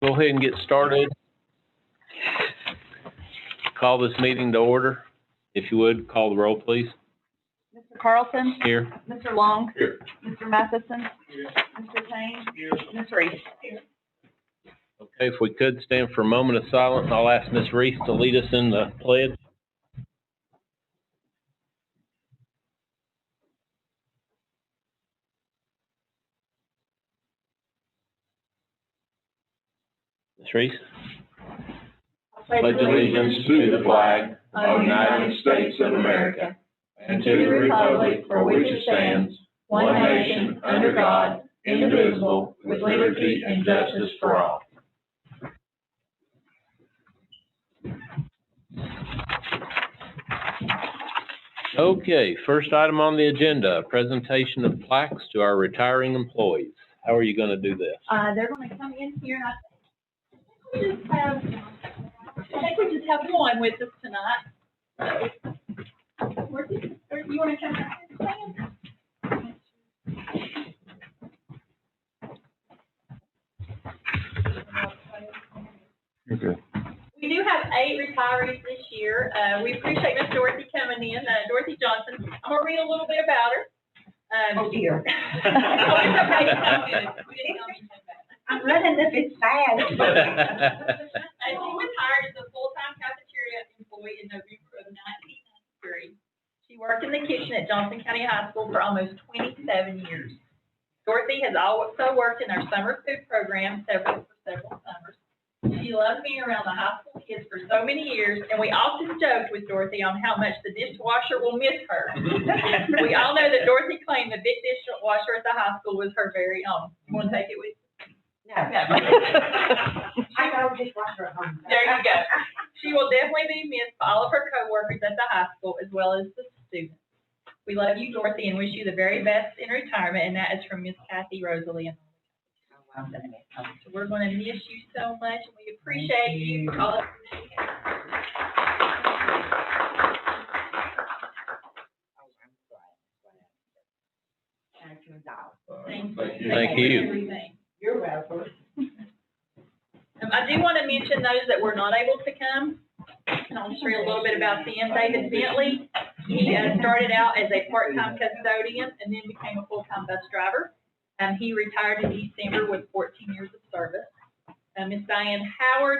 Go ahead and get started. Call this meeting to order. If you would, call the roll, please. Mr. Carlson? Here. Mr. Long? Here. Mr. Matheson? Here. Mr. Payne? Here. Ms. Reese? Here. Okay, if we could stand for a moment of silence, I'll ask Ms. Reese to lead us in the pledge. Ms. Reese? Pledge allegiance to the flag of the United States of America and to the republic for which it stands, one nation, under God, indivisible, with liberty and justice for all. Okay, first item on the agenda, presentation of plaques to our retiring employees. How are you going to do this? They're going to come in here, and I think we just have one with us tonight. Or you want to come out and stand? Okay. We do have 8 retirees this year. We appreciate Miss Dorothy coming in, Dorothy Johnson. I'm going to read a little bit about her. Oh dear. Oh, it's okay. It's all good. We didn't know anything about it. I'm running if it's fast. She was hired as a full-time cafeteria employee in November of 1993. She worked in the kitchen at Johnson County High School for almost 27 years. Dorothy has also worked in our summer food program for several summers. She loved being around the high school kids for so many years, and we often joked with Dorothy on how much the dishwasher will miss her. We all know that Dorothy claimed the big dishwasher at the high school was her very own. You want to take it with you? No. I know dishwasher at home. There you go. She will definitely be missed by all of her coworkers at the high school as well as the students. We love you, Dorothy, and wish you the very best in retirement, and that is from Miss Kathy Rosalie. So we're going to miss you so much, and we appreciate you for all of Thank you. You're welcome. I do want to mention those that were not able to come, and I'll just read a little bit about them. David Bentley, he started out as a part-time custodian and then became a full-time bus driver. He retired in December with 14 years of service. Miss Diane Howard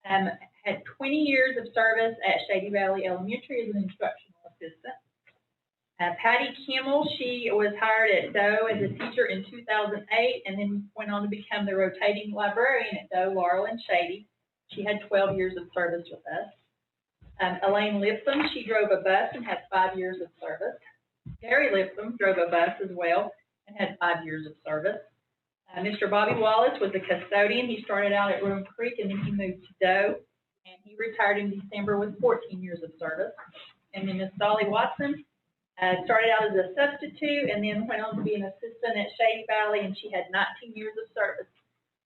had 20 years of service at Shady Valley Elementary as an instructional assistant. Patty Kimmel, she was hired at Doe as a teacher in 2008 and then went on to become the rotating librarian at Doe, Laurel, and Shady. She had 12 years of service with us. Elaine Lipsum, she drove a bus and had 5 years of service. Gary Lipsum drove a bus as well and had 5 years of service. Mr. Bobby Wallace was a custodian. He started out at Room Creek and then he moved to Doe, and he retired in December with 14 years of service. And then Miss Dolly Watson started out as a substitute and then went on to be an assistant at Shady Valley, and she had 19 years of service.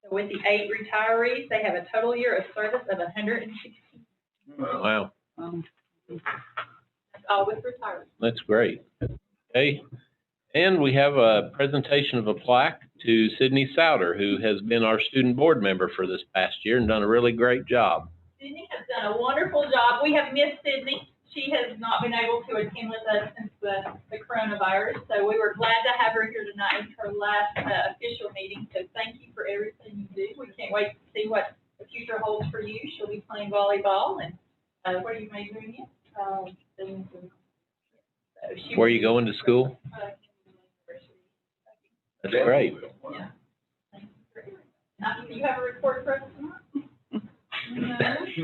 So with the 8 retirees, they have a total year of service of 116. Wow. That's all with retirees. That's great. Okay. And we have a presentation of a plaque to Sydney Souter, who has been our student board member for this past year and done a really great job. Sydney has done a wonderful job. We have missed Sydney. She has not been able to attend with us since the coronavirus, so we were glad to have her here tonight. It's her last official meeting, so thank you for everything you do. We can't wait to see what the future holds for you. She'll be playing volleyball, and what are you majoring in? Where are you going to school? That's great. Yeah. Do you have a report for us tonight? No. If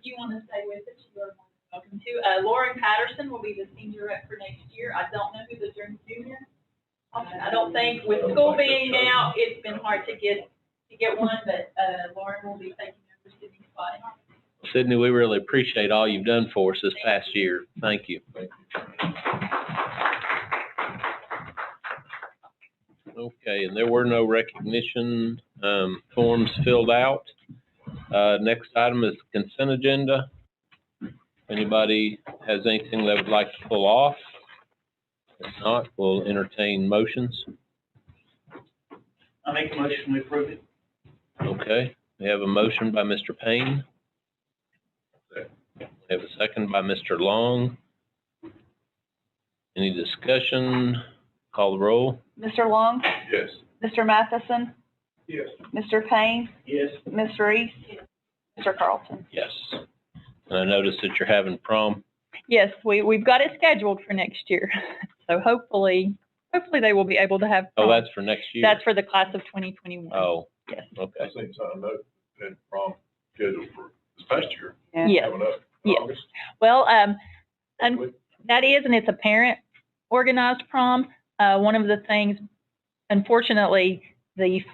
you want to stay with us, you are welcome to. Lauren Patterson will be the senior rep for next year. I don't know who the junior. I don't think, with school being out, it's been hard to get one, but Lauren will be taking over Sydney's spot. Sydney, we really appreciate all you've done for us this past year. Thank you. Okay, and there were no recognition forms filled out. Next item is consent agenda. If anybody has anything they would like to pull off, if not, we'll entertain motions. I make a motion, we approve it. Okay, we have a motion by Mr. Payne. We have a second by Mr. Long. Any discussion? Call the roll. Mr. Long? Yes. Mr. Matheson? Yes. Mr. Payne? Yes. Ms. Reese? Mr. Carlton? Yes. And I noticed that you're having prom. Yes, we've got it scheduled for next year. So hopefully they will be able to have Oh, prom. that's for next year? That's for the class of 2021. Oh, Yes. okay. I seen something that had prom scheduled for this past year. Yes. Coming up in Yes. August. Well, and Hopefully. that is, and it's a parent organized prom. One of the things, unfortunately, the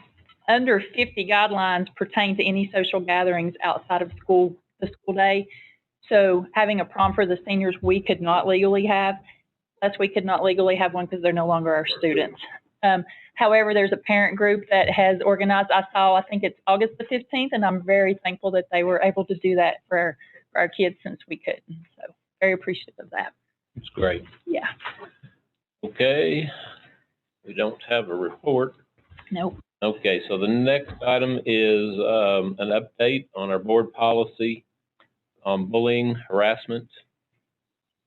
under 50 guidelines pertain to any social gatherings outside of school, the school day. So having a prom for the seniors, we could not legally have. Plus, we could not legally have one because they're no longer our students. However, there's a parent group that has organized. I think it's August the 15th, and I'm very thankful that they were able to do that for our kids since we couldn't. So very appreciative of that. It's great. Yeah. Okay, we don't have a report. Nope. Okay, so the next item is an update on our board policy on bullying, harassment.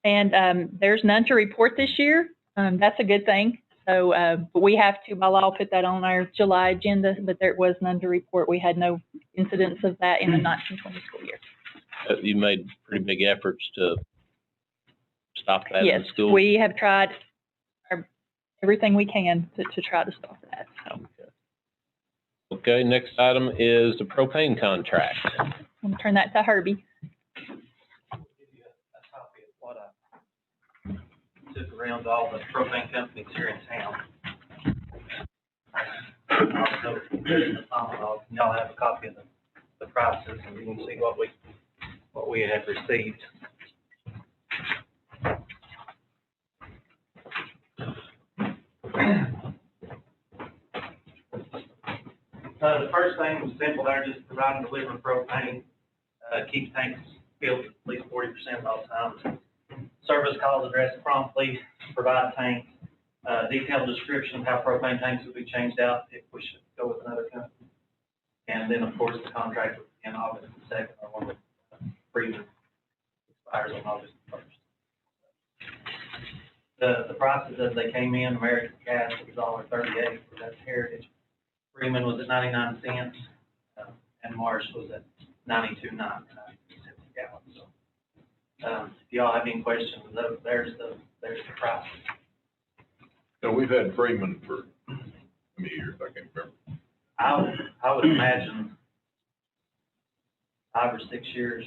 And there's none to report this year. That's a good thing. So but we have to, by law, put that on our July agenda, but there was none to report. We had no incidents of that in the 1920 school year. You made pretty big efforts to stop that in Yes, the school? we have tried everything we can to try to stop that. So Okay, next item is the propane contract. I'm going to turn that to Herbie. I'll give you a copy of what I took around to all the propane companies here in town. Also, y'all have a copy of the prices, and you can see what we have received. The first thing was simple there, just provide and deliver propane, keep tanks filled at least 40% of all times. Service calls addressed promptly, provide tanks, detailed description of how propane tanks would be changed out if we should go with another company. And then, of course, the contract would begin August the 2nd, or when the freezer expires on August the 1st. The prices as they came in, American Gas was $1.38, that's Heritage. Freeman was at 99 cents, and Marsh was at 92.99 cents a gallon. So, if y'all have any questions, there's the price. So we've had Freeman for how many years? I can't remember. I would imagine 5 or 6 years,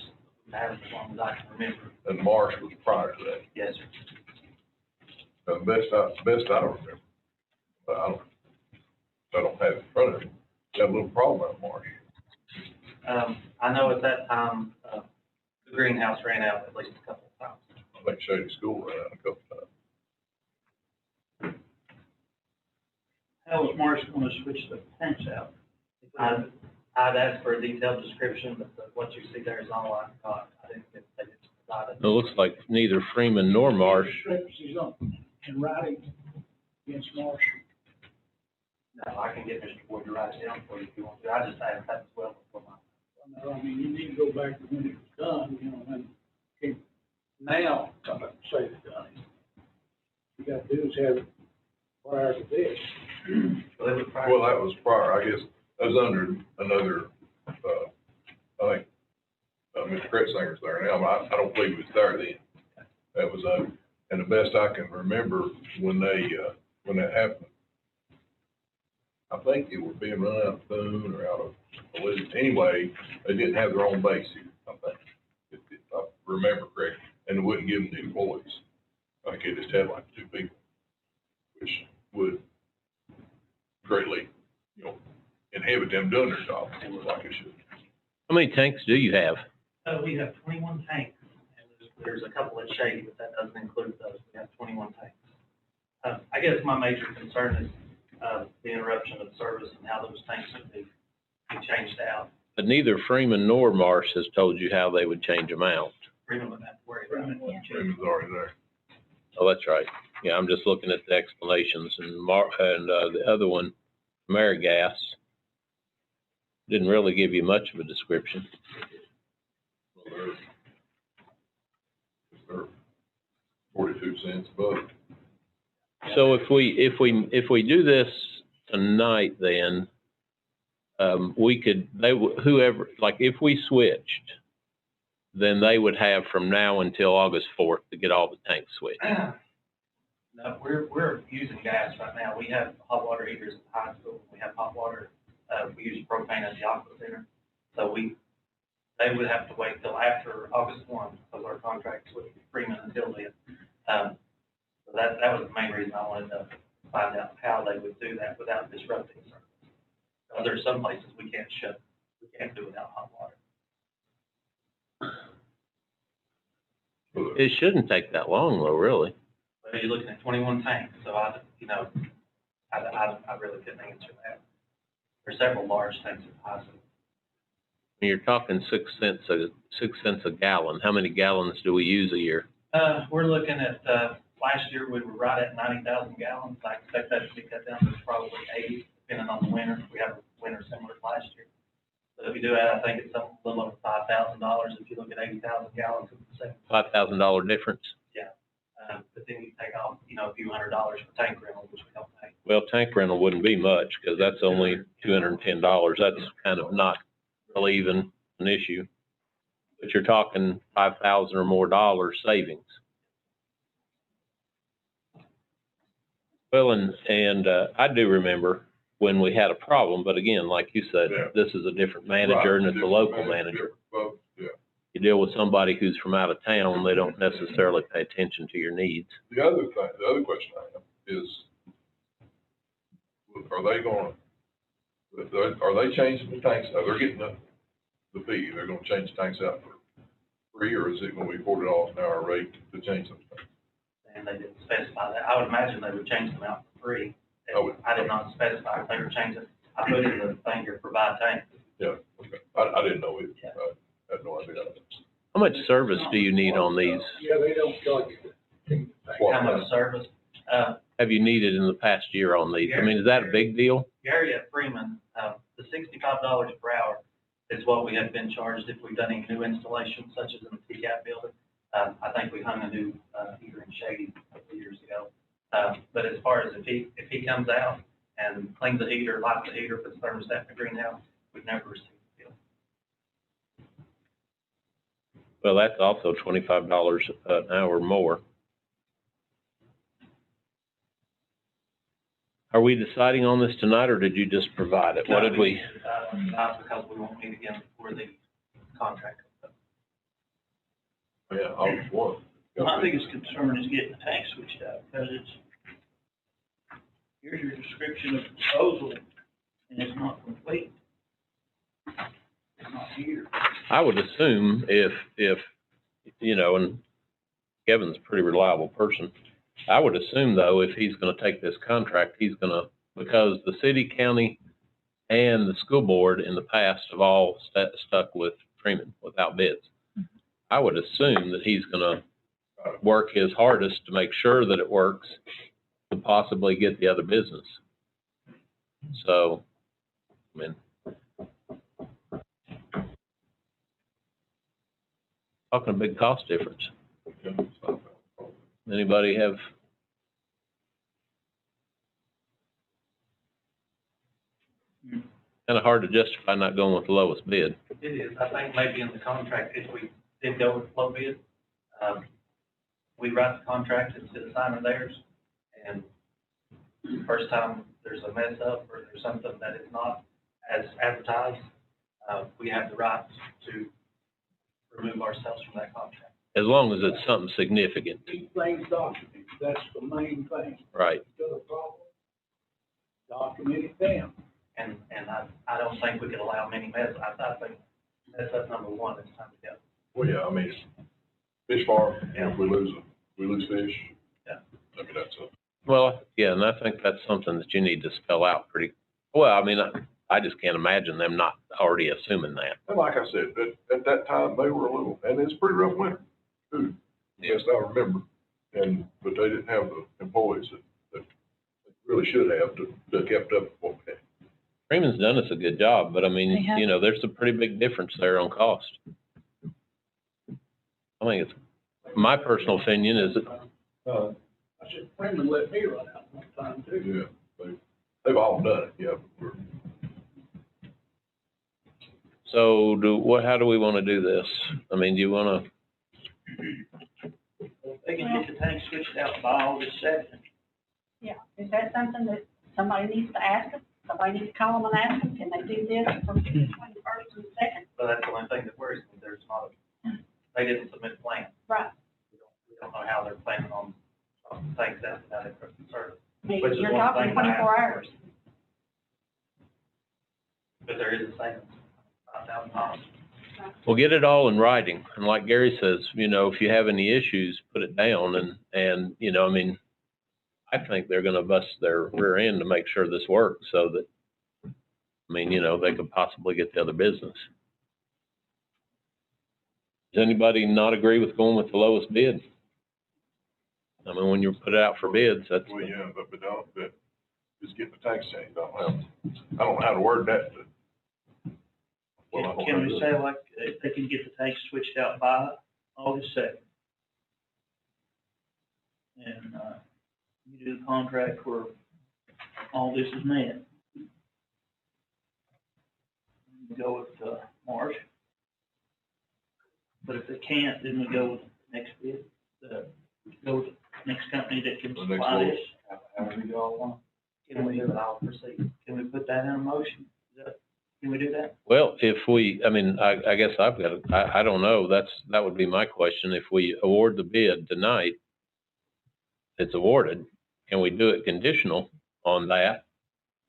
as long as I can remember. And Marsh was prior to that. Yes, sir. The best I remember. But I don't have it in front of me. Got a little problem at Marsh. I know at that time, the greenhouse ran out at least a couple of times. I think Shady School ran out a couple times. How was Marsh going to switch the tanks out? I'd asked for a detailed description, but what you see there is all I got. I didn't get it provided. It looks like neither Freeman nor Marsh. She's on, in writing against Marsh. No, I can get Mr. Ward to write it down for you if you want to. I just asked that as well before my. I mean, you need to go back to when it was done, you know, when it came, now, I'm not saying it's done. You gotta do is have it prior to this. Well, it was prior. Well, that was prior, I guess, that was under another, I think, Mr. Kretzinger's there now, but I don't believe he was there then. That was, and the best I can remember when that happened, I think it was being run out of Boone or out of, anyway, they didn't have their own base here, I think, if I remember correctly, and they wouldn't give them to employees. I think they just had like 2 people, which would greatly, inhibit them doing their job like it should. How many tanks do you have? We have 21 tanks, and there's a couple at Shady, but that doesn't include those. We have 21 tanks. I guess my major concern is the interruption of service and how those tanks would be changed out. But neither Freeman nor Marsh has told you how they would change them out. Freeman wouldn't have to worry about it. Yeah. Freeman's already there. Oh, that's right. Yeah, I'm just looking at the explanations, and the other one, AmeriGas. Didn't really give you much of a description. Well, they're 42 cents above. So if we do this tonight, then, we could, whoever, like, if we switched, then they would have from now until August 4th to get all the tanks switched. No, we're using gas right now. We have hot water heaters at the high school. We have hot water. We use propane at the Aqua Center. So they would have to wait till after August 1 because our contract's with Freeman until then. So that was the main reason I wanted to find out how they would do that without disrupting service. There's some places we can't do without hot water. It shouldn't take that long, though, really. But you're looking at 21 tanks, so I really couldn't answer that. There's several large tanks at the high school. You're talking 6 cents a gallon. How many gallons do we use a year? We're looking at, last year we were right at 90,000 gallons. I expect that to be cut down to probably 80, depending on the winter. We have a winter similar to last year. So if you do that, I think it's a little over $5,000. If you look at 80,000 gallons, it's the same. $5,000 difference? Yeah. But then you take off, a few $100 for tank rental, which we don't pay. Well, tank rental wouldn't be much because that's only $210. That's kind of not really even an issue. But you're talking $5,000 or more savings. Well, and I do remember when we had a problem, but again, like you said, Yeah. This is a different manager and it's a local manager. Well, yeah. You deal with somebody who's from out of town, they don't necessarily pay attention to your needs. The other question I have is, are they changing the tanks? They're getting the fee. They're gonna change the tanks out for free, or is it gonna be $40 an hour rate to change those tanks? And they didn't specify that. I would imagine they would change them out for free. I did not specify if they were changing. I put in the thing here, provide tanks. Yeah, okay. I didn't know it. Yeah. I had no idea. How much service do you need on these? Yeah, they don't charge you. How much service? Have you needed in the past year on these? I mean, is that a big deal? Gary at Freeman, the $65 per hour is what we have been charged if we've done any new installations, such as in the TCAP building. I think we hung a new heater in Shady a couple of years ago. But as far as if he comes out and cleans the heater, lights the heater, puts thermostat in the greenhouse, we've never received a bill. Well, that's also $25 an hour more. Are we deciding on this tonight, or did you just provide it? What did we? Not because we won't meet again before the contract. Yeah, August 1. My biggest concern is getting the tank switched out, because here's your description of disposal, and it's not complete. It's not here. I would assume if, and Kevin's a pretty reliable person, I would assume, though, if he's gonna take this contract, because the city, county, and the school board in the past have all stuck with Freeman without bids. I would assume that he's gonna work his hardest to make sure that it works to possibly get the other business. So, I mean, talking a big cost difference. Anybody have? Kind of hard to justify not going with the lowest bid. It is. I think maybe in the contract, if we did go with low bid, we write the contract instead of signing theirs. And the first time there's a mess up or there's something that is not as advertised, we have the right to remove ourselves from that contract. As long as it's something significant. Keep things documented, that's the main thing. Right. Got a problem, document it down. And I don't think we could allow many mess. I think that's number one. It's time to go. Well, yeah, I mean, fish farm, if we lose fish. Yeah. I mean, that's Well, yeah, and I think that's something that you need to spell out pretty, well, I mean, I just can't imagine them not already assuming that. and like I said, at that time, they were a little, and it's a pretty rough winter, too, best I remember. But they didn't have the employees that really should have to kept up with what we had. Freeman's done us a good job, but I They mean, have. you know, there's a pretty big difference there on cost. I think it's, my personal opinion is that, I said, Freeman let me run out one time too. Yeah, they've all done it, yeah. so how do we want to do this? I mean, do you want to, They can get the tank switched out by August 2nd. Yeah, is that something that somebody needs to ask them? Somebody needs to call them and ask them, can they do this from the 21st and 2nd? But that's the only thing that worries me, there's not, they didn't submit a plan. Right. We don't know how they're planning on things out, how they put the service. I mean, Which is you're one talking thing I 24 have. hours. But there is a savings, $5,000. well, get it all in writing. And like Gary says, you know, if you have any issues, put it down and, you know, I mean, I think they're gonna bust their rear end to make sure this works so that, I mean, you know, they could possibly get the other business. Does anybody not agree with going with the lowest bid? I mean, when you put it out for bids, that's, Well, yeah, but just get the tanks changed, I don't know how to word that, but. Can we say like, if they can get the tank switched out by August 2nd? And, you do the contract where all this is met. Go with, March. But if they can't, then we go with the next bid, go with the next company that can The next supply one. this. However you all want. Can we, I'll proceed. can we put that in a motion? Can we do that? well, if we, I mean, I guess I've got, I don't know, that would be my question. If we award the bid tonight, it's awarded, can we do it conditional on that?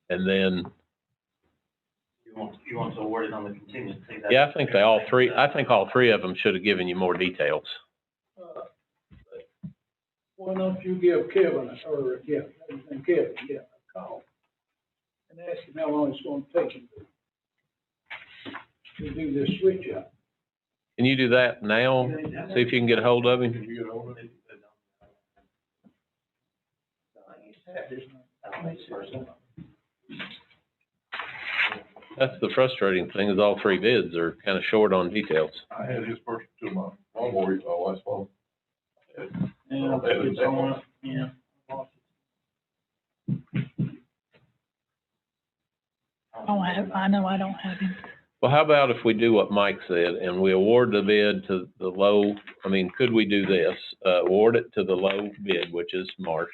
And then, You want to award it on the contingency? That's- yeah, I think all three of them should have given you more details. Why don't you give Kevin, a call and ask him how long it's gonna take him to do this switch out. Can you do that now? See if you can get a hold of him? Can you get hold of it? That's the frustrating thing, is all three bids are kind of short on details. I had his person to my lawnmower, last fall. Yeah, it's on, yeah. I know I don't have him. Well, how about if we do what Mike said and we award the bid to the low, I mean, could we do this? Award it to the low bid, which is Marsh,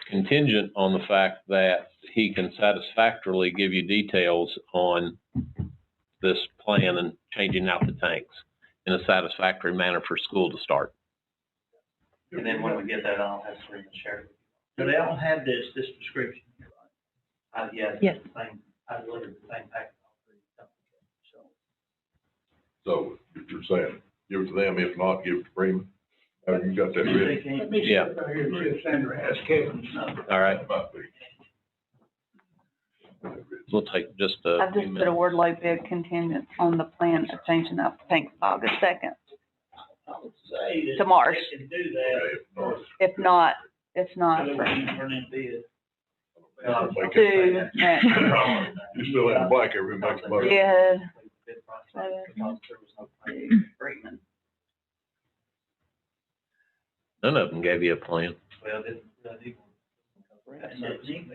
contingent on the fact that he can satisfactorily give you details on this plan and changing out the tanks in a satisfactory manner for school to start. And then when we get that, I'll have to share it. So they all have this description, right? Yeah. Yes. The same, I delivered the same package. So you're saying, give it to them, if not, give it to Freeman? Have you got that If ready? they can't, Let me see Yeah. if I hear you, Sandra, ask Kevin's number. All right, Might be. we'll take just a I've few just put a minutes. word like bid contingent on the plan of changing out the tanks August 2nd. I would say that. To Marsh. They can do that. Okay, if not, If not, So they can turn in bid. make it- to, You still in the black every makes a motion. yeah, Because there was no plan. to Freeman. None of them gave you a plan. Well, they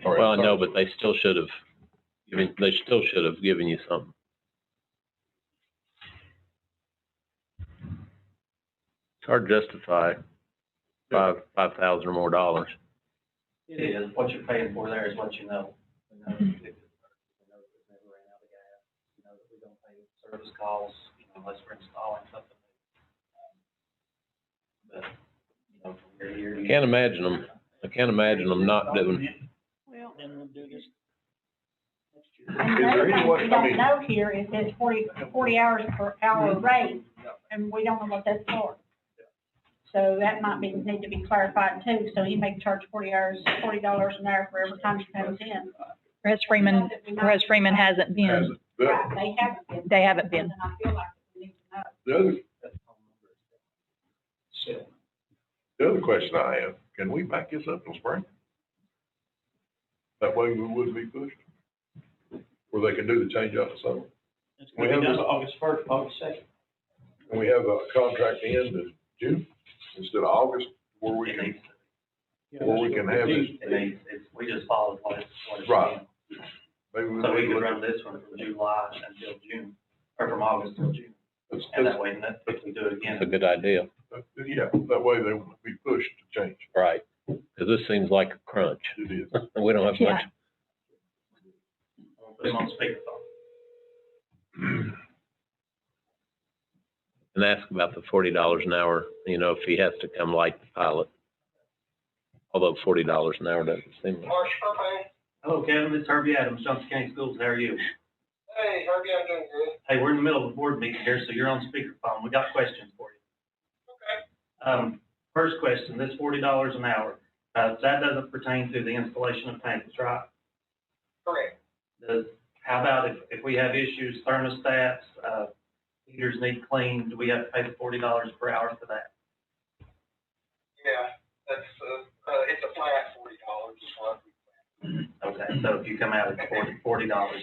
Well, I know, but they still should have given you something. It's hard to justify $5,000 or more dollars. It is, what you're paying for there is what you know. We know that we know that we've never ran out of gas, you know that we don't pay service calls, you know, unless we're installing something. But, you know, from year to year. I can't imagine them not doing. Well, Then we'll do this next year. and Is there another any thing way- we I don't mean- know here is this 40 hours per hour rate, and we don't know what that's for. So that might need to be clarified too, so he may charge $40 an hour for every time he comes in. Whereas Freeman hasn't been, Hasn't. Right, they haven't been. they haven't been. And I feel like we need to know. The other question I have, can we back this up in spring? That way we wouldn't be pushed. where they can do the change out in summer. It's gonna be done August 1st, August 2nd. And we have a contract end in June instead of August, where we It can, needs, where we can have this. we just followed what it's. Right. Maybe So we need to could look run this one from July until June, or from August till June, at- and that way, if we do it That's a again. good idea, yeah, that way they won't be pushed to change. right? Because this seems like a crunch. It is. We don't have much. I'll put them on speakerphone. And ask about the $40 an hour, you know, if he has to come light the pilot. Although $40 an hour doesn't seem like. Marsh Propane. Hello, Kevin, it's Herbie Adams, Johnson County Schools, how are you? Hey, Herbie, I'm doing good. Hey, we're in the middle of a board meeting here, so you're on speakerphone, we got questions for you. Okay. First question, this $40 an hour, that doesn't pertain to the installation of tanks, right? Correct. How about if we have issues, thermostats, heaters need cleaned, do we have to pay the $40 per hour for that? Yeah, that's, it's a flat $40, Okay, so if you come out at $40,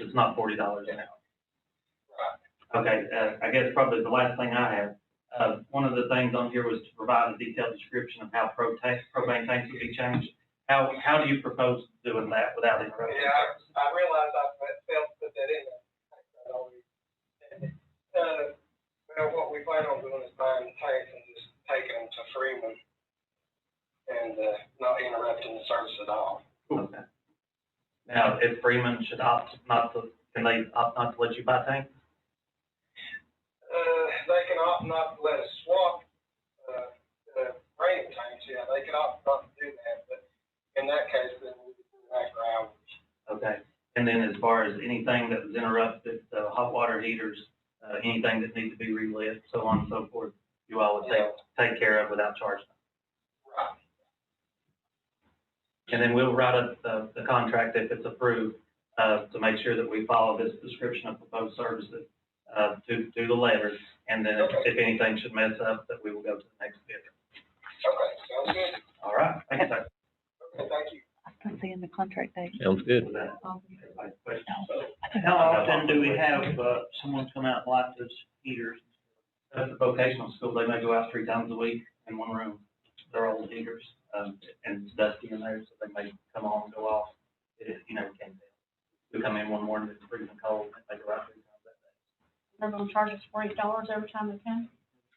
it's not $40 an hour. Right. Okay, I guess probably the last thing I have, one of the things on here was to provide a detailed description of how propane tanks would be changed. How do you propose doing that without interrupting? Yeah, I realized I failed to put that in there. Well, what we plan on doing is buying the tanks and just taking them to Freeman and, not interrupting the service at all. Okay. Now, if Freeman should opt not to, can they opt not to let you buy tanks? They can opt not to let us swap, the raining tanks, yeah, they can opt not to do that, but in that case, then we would do it after hours. Okay. And then as far as anything that was interrupted, hot water heaters, anything that needs to be relit, so on and so forth, you all would take care of without charging. Right. And then we'll write up the contract if it's approved, to make sure that we follow this description of proposed services, to the letter. And then if anything should mess up, that we will go to the next bidder. Okay, sounds good. All right, thank you, sir. Okay, thank you. I don't see in the contract date. Sounds good. How often do we have, someone come out and light those heaters? At the vocational school, they may go out 3 times a week in one room. They're all heaters, and it's dusty in there, so they may come on and go off. You never can tell. We come in one morning, it's freezing cold, and they go out 3 times that day. They're gonna charge us $40 every time they come?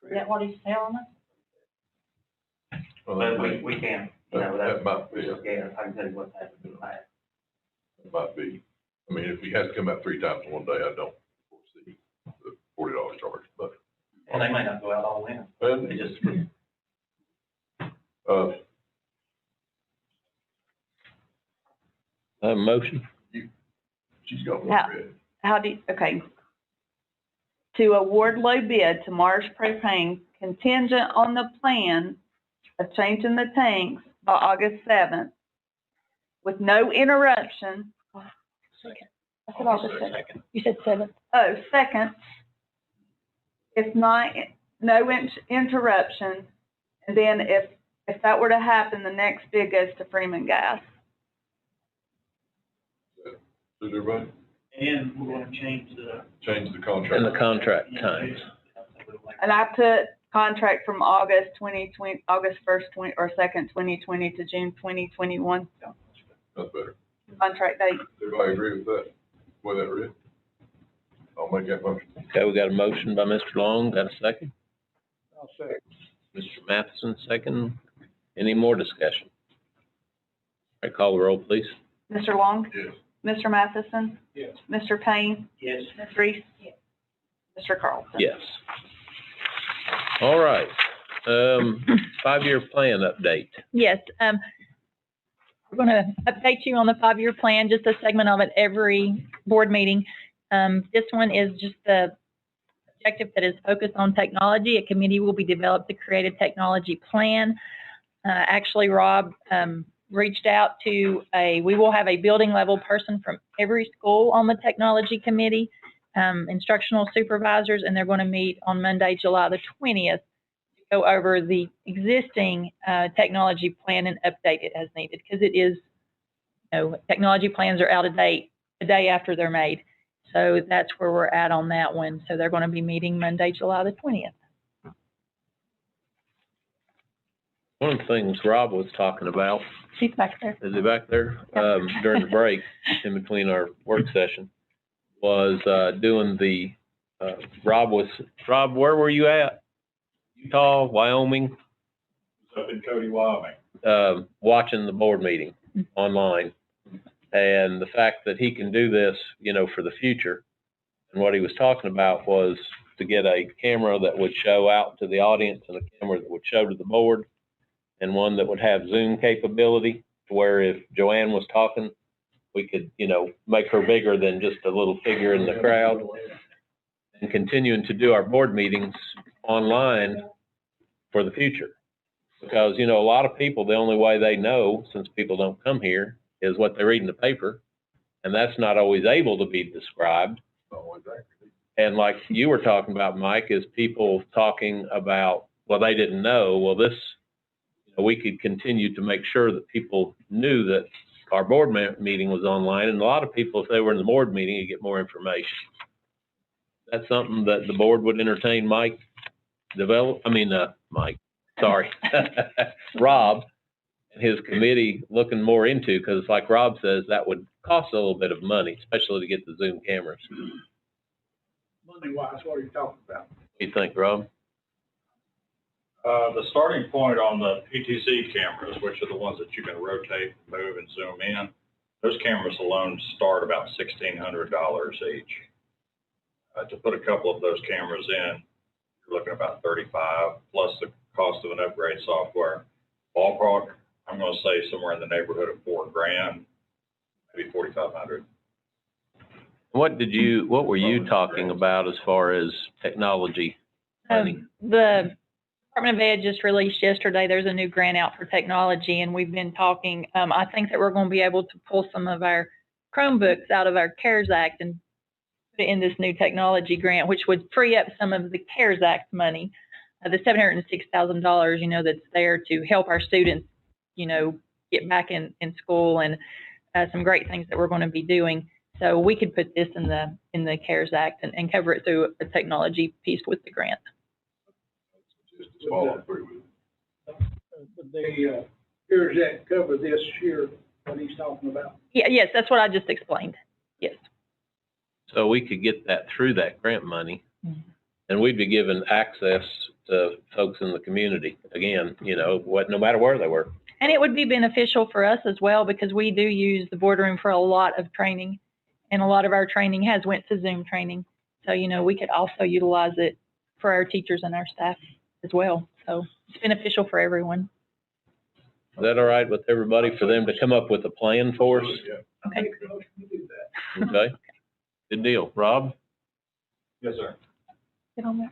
Is that what he's telling us? Well, But we can, you know, that might be, yeah, I can tell you what's happened in the past. it might be. I mean, if he has to come out 3 times in one day, I don't foresee the $40 charge, but. And they may not go out all winter. And, They just, Motion? she's got one Yeah. ready. How do you, okay. To award low bid to Marsh Propane contingent on the plan of changing the tanks by August 7th with no interruption. I said August 2nd. You said 7th. Oh, 2nd. If not, no interruption. And then if that were to happen, the next bid goes to Freeman Gas. Did everybody And we're gonna change the. change the contract? And the contract times. And I put contract from August 2020, August 1st, 20, or 2nd, 2020 to June 2021, That's better. contract date. Everybody agree with that? The way that read? I'll make that motion. Okay, we got a motion by Mr. Long, got a second? I'll say. Mr. Matheson, second. Any more discussion? All right, call the roll, please. Mr. Long? Yes. Mr. Matheson? Yes. Mr. Payne? Yes. Ms. Reese? Mr. Carlson? Yes. All right, 5-year plan update. Yes, we're going to update you on the 5-year plan, just a segment of it every board meeting. This one is just the objective that is focused on technology. A committee will be developed to create a technology plan. Actually, Rob reached out to we will have a building level person from every school on the technology committee, instructional supervisors, and they're going to meet on Monday, July the 20th, to go over the existing technology plan and update it as needed, because it is, technology plans are out of date a day after they're made. So that's where we're at on that one. So they're going to be meeting Monday, July the 20th. One of the things Rob was talking about, She's back there. is he back there? During the break, in between our work session, was, doing the, Rob, where were you at? Utah, Wyoming? Up in Cody, Wyoming. Watching the board meeting online. And the fact that he can do this, you know, for the future. And what he was talking about was to get a camera that would show out to the audience and a camera that would show to the board, and one that would have Zoom capability, where if Joanne was talking, we could, you know, make her bigger than just a little figure in the crowd. And continuing to do our board meetings online for the future. Because, you know, a lot of people, the only way they know, since people don't come here, is what they read in the paper. And that's not always able to be described. And like you were talking about, Mike, is people talking about, well, they didn't know. Well, this, you know, we could continue to make sure that people knew that our board meeting was online. And a lot of people, if they were in the board meeting, you get more information. That's something that the board would entertain Rob, and his committee looking more into, because like Rob says, that would cost a little bit of money, especially to get the Zoom cameras. Money-wise, what are you talking about? What do you think, Rob? The starting point on the PTZ cameras, which are the ones that you can rotate, move, and zoom in, those cameras alone start about $1,600 each. To put a couple of those cameras in, you're looking at about $35 plus the cost of an upgrade software. Ballpark, I'm going to say somewhere in the neighborhood of $4,000, maybe $4,500. What were you talking about as far as technology money? The Department of Ed just released yesterday, there's a new grant out for technology, and we've been talking, I think that we're going to be able to pull some of our Chromebooks out of our CARES Act and put it in this new technology grant, which would free up some of the CARES Act money, the $706,000, you know, that's there to help our students, you know, get back in school, and some great things that we're going to be doing. So we could put this in the CARES Act and cover it through a technology piece with the grant. Just to follow through with it. Would the CARES Act cover this year, what he's talking about? Yeah, yes, that's what I just explained. Yes. So we could get that through that grant money, and we'd be given access to folks in the community, again, you know, no matter where they were. And it would be beneficial for us as well, because we do use the boardroom for a lot of training, and a lot of our training has went to Zoom training. So, you know, we could also utilize it for our teachers and our staff as well. So it's beneficial for everyone. Is that all right with everybody for them to come up with a plan for us? Okay. Okay. Good deal. Rob? Yes, sir. Get on there.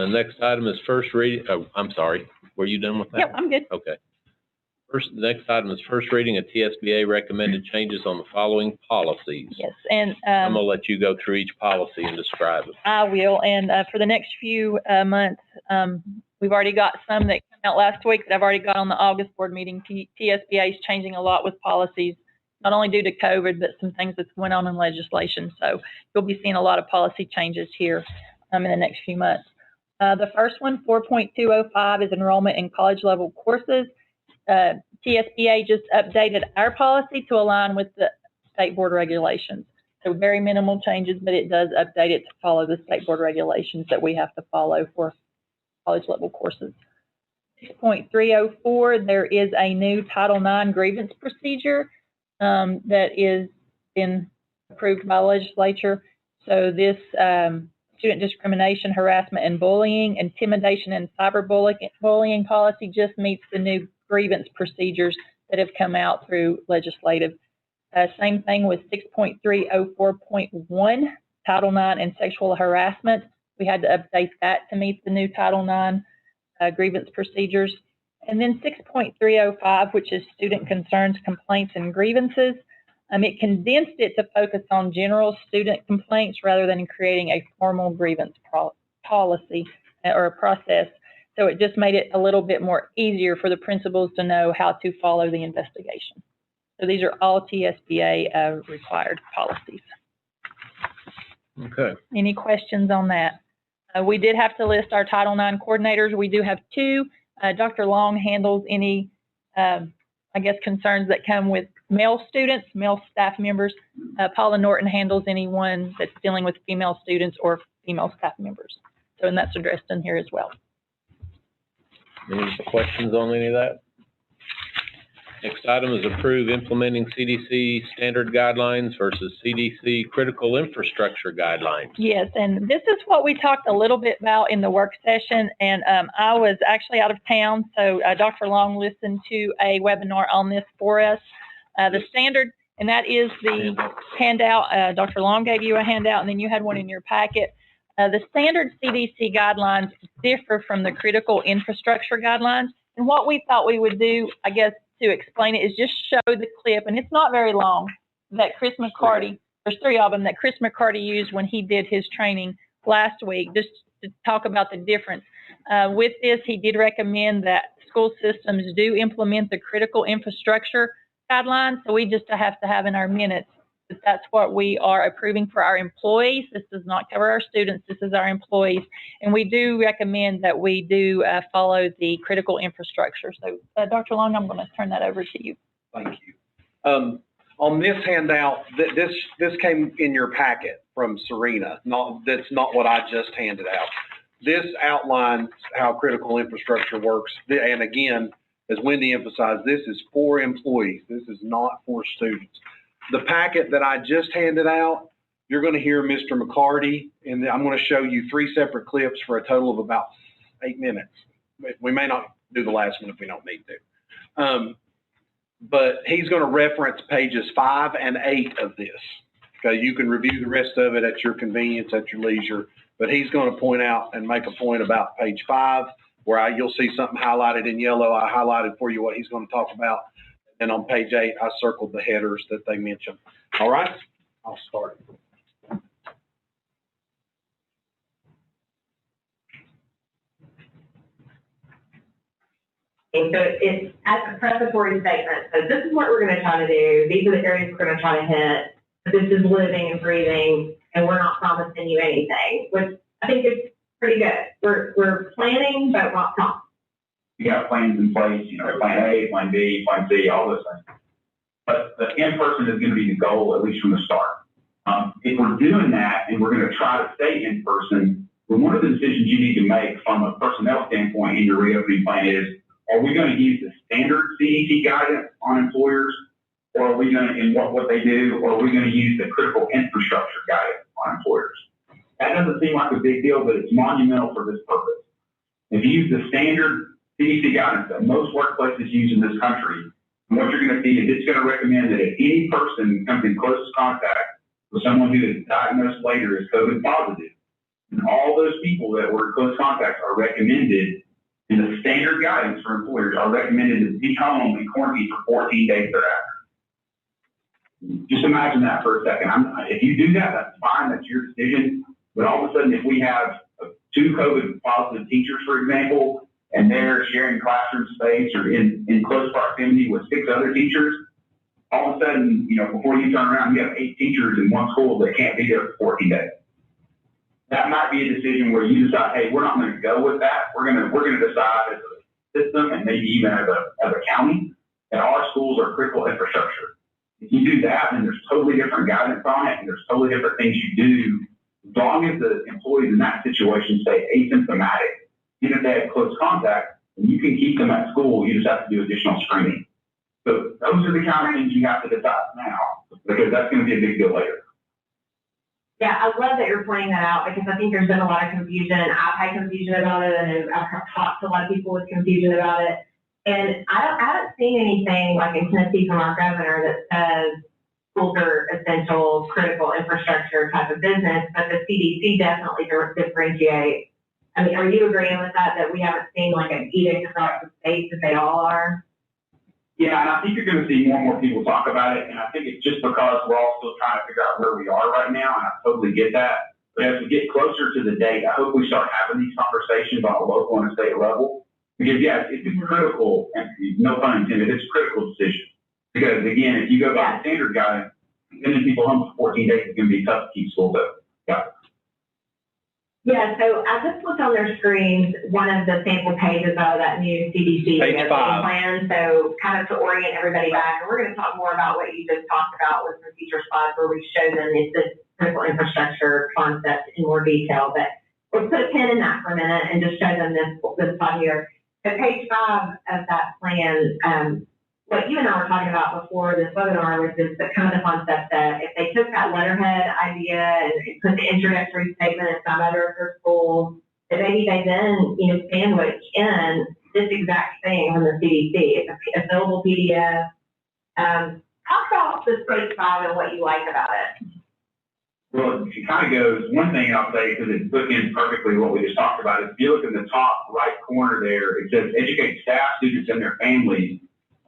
Next item is first reading. Oh, I'm sorry. Were you done with that? Yep, I'm good. Okay. The next item is first reading of TSBA recommended changes on the following policies. Yes, and I'm gonna let you go through each policy and describe it. I will. And for the next few months, we've already got some that came out last week that I've already got on the August board meeting. TSBA is changing a lot with policies, not only due to COVID, but some things that's going on in legislation. So you'll be seeing a lot of policy changes here in the next few months. The first one, 4.205, is enrollment in college level courses. TSBA just updated our policy to align with the state board regulations. So very minimal changes, but it does update it to follow the state board regulations that we have to follow for college level courses. 6.304, there is a new Title IX grievance procedure that is been approved by the legislature. So this student discrimination, harassment, and bullying, intimidation, and cyberbullying policy just meets the new grievance procedures that have come out through legislative. Same thing with 6.304.1, Title IX and sexual harassment. We had to update that to meet the new Title IX grievance procedures. And then 6.305, which is student concerns, complaints, and grievances. It condensed it to focus on general student complaints rather than creating a formal grievance policy or a process. So it just made it a little bit more easier for the principals to know how to follow the investigation. So these are all TSBA required policies. Okay. Any questions on that? We did have to list our Title IX coordinators. We do have two. Dr. Long handles any, I guess, concerns that come with male students, male staff members. Paula Norton handles anyone that's dealing with female students or female staff members. So, and that's addressed in here as well. Any questions on any of that? Next item is approve implementing CDC standard guidelines versus CDC critical infrastructure guidelines. Yes, and this is what we talked a little bit about in the work session, and I was actually out of town, so Dr. Long listened to a webinar on this for us. The standard, and that is the handout. Dr. Long gave you a handout, and then you had one in your packet. The standard CDC guidelines differ from the critical infrastructure guidelines, and what we thought we would do, I guess, to explain it is just show the clip, and it's not very long, that Chris McCarty, there's three of them that Chris McCarty used when he did his training last week, just to talk about the difference. With this, he did recommend that school systems do implement the critical infrastructure guidelines, so we just have to have in our minutes that that's what we are approving for our employees. This does not cover our students, this is our employees, and we do recommend that we do follow the critical infrastructure. So Dr. Long, I'm going to turn that over to you. Thank you. On this handout, this came in your packet from Serena. That's not what I just handed out. This outlines how critical infrastructure works. And again, as Wendy emphasized, this is for employees. This is not for students. The packet that I just handed out, you're going to hear Mr. McCarty, and I'm going to show you 3 separate clips for a total of about 8 minutes. We may not do the last one if we don't need to. But he's going to reference pages 5 and 8 of this. Okay, you can review the rest of it at your convenience, at your leisure. But he's going to point out and make a point about page 5, where you'll see something highlighted in yellow. I highlighted for you what he's going to talk about. And on page 8, I circled the headers that they mentioned. All right, I'll start. And so it's as a preparatory statement. So this is what we're going to try to do. These are the areas we're going to try to hit. But this is living and breathing, and we're not promising you anything, which I think is pretty good. We're planning, but not promising. You got plans in place, you know, plan A, plan B, plan C, all those things. But the in-person is going to be the goal, at least from the start. If we're doing that and we're going to try to stay in person, well, one of the decisions you need to make from a personnel standpoint in your reopening plan is, are we going to use the standard CDC guidance on employers, or are we going to, in what they do, or are we going to use the critical infrastructure guidance on employers? That doesn't seem like a big deal, but it's monumental for this purpose. If you use the standard CDC guidance that most workplaces use in this country, and what you're going to see is it's going to recommend that if any person comes in close contact with someone who is diagnosed later as COVID positive, and all those people that were in close contact are recommended, in the standard guidance for employers, are recommended to be home and quarantine for 14 days thereafter. Just imagine that for a second. If you do that, that's fine, that's your decision. But all of a sudden, if we have 2 COVID positive teachers, for example, and they're sharing classroom space or in close proximity with 6 other teachers, all of a sudden, you know, before you turn around, you have 8 teachers in one school that can't be there for 14 days. That might be a decision where you decide, hey, we're not going to go with that. We're going to decide as a system and maybe even as a county that our schools are critical infrastructure. If you do that, then there's totally different guidance on it, and there's totally different things you do. As long as the employees in that situation stay asymptomatic, even if they have close contact, then you can keep them at school. You just have to do additional screening. So those are the kind of things you have to decide now, because that's going to be a big deal later. Yeah, I love that you're pointing that out, because I think there's been a lot of confusion. I've had confusion about it, and I've talked to a lot of people with confusion about it. And I haven't seen anything like in Tennessee from our governor that says schools are essential, critical infrastructure type of business, but the CDC definitely differentiates. I mean, are you agreeing with that we haven't seen like an edict across the state that they all are? Yeah, and I think you're going to see more and more people talk about it, and I think it's just because we're all still trying to figure out where we are right now, and I totally get that. But as we get closer to the date, I hope we start having these conversations on a local and a state level. Because, yeah, it's critical, and no pun intended, it's a critical decision. Because again, if you go by the standard guidance, sending people home for 14 days is gonna be tough to keep schools open. Yeah. Yeah, so I just looked on their screens, one of the sample pages out of that new CDC Page 5. plan, so kind of to orient everybody back. And we're gonna talk more about what you just talked about with the future slides where we show them this critical infrastructure concept in more detail. But we'll put a pin in that for a minute and just show them this slide here. So page 5 of that plan, what you and I were talking about before this webinar was just the kind of the concept that if they took that letterhead idea and put the introductory statement at some other of their schools, that maybe they then, sandwich in this exact thing from the CDC. It's a fillable PDF. Talk about this page 5 and what you like about it. Well, it kind of goes, one thing I'll say, because it bookends perfectly what we just talked about, is if you look in the top right corner there, it says educate staff, students, and their families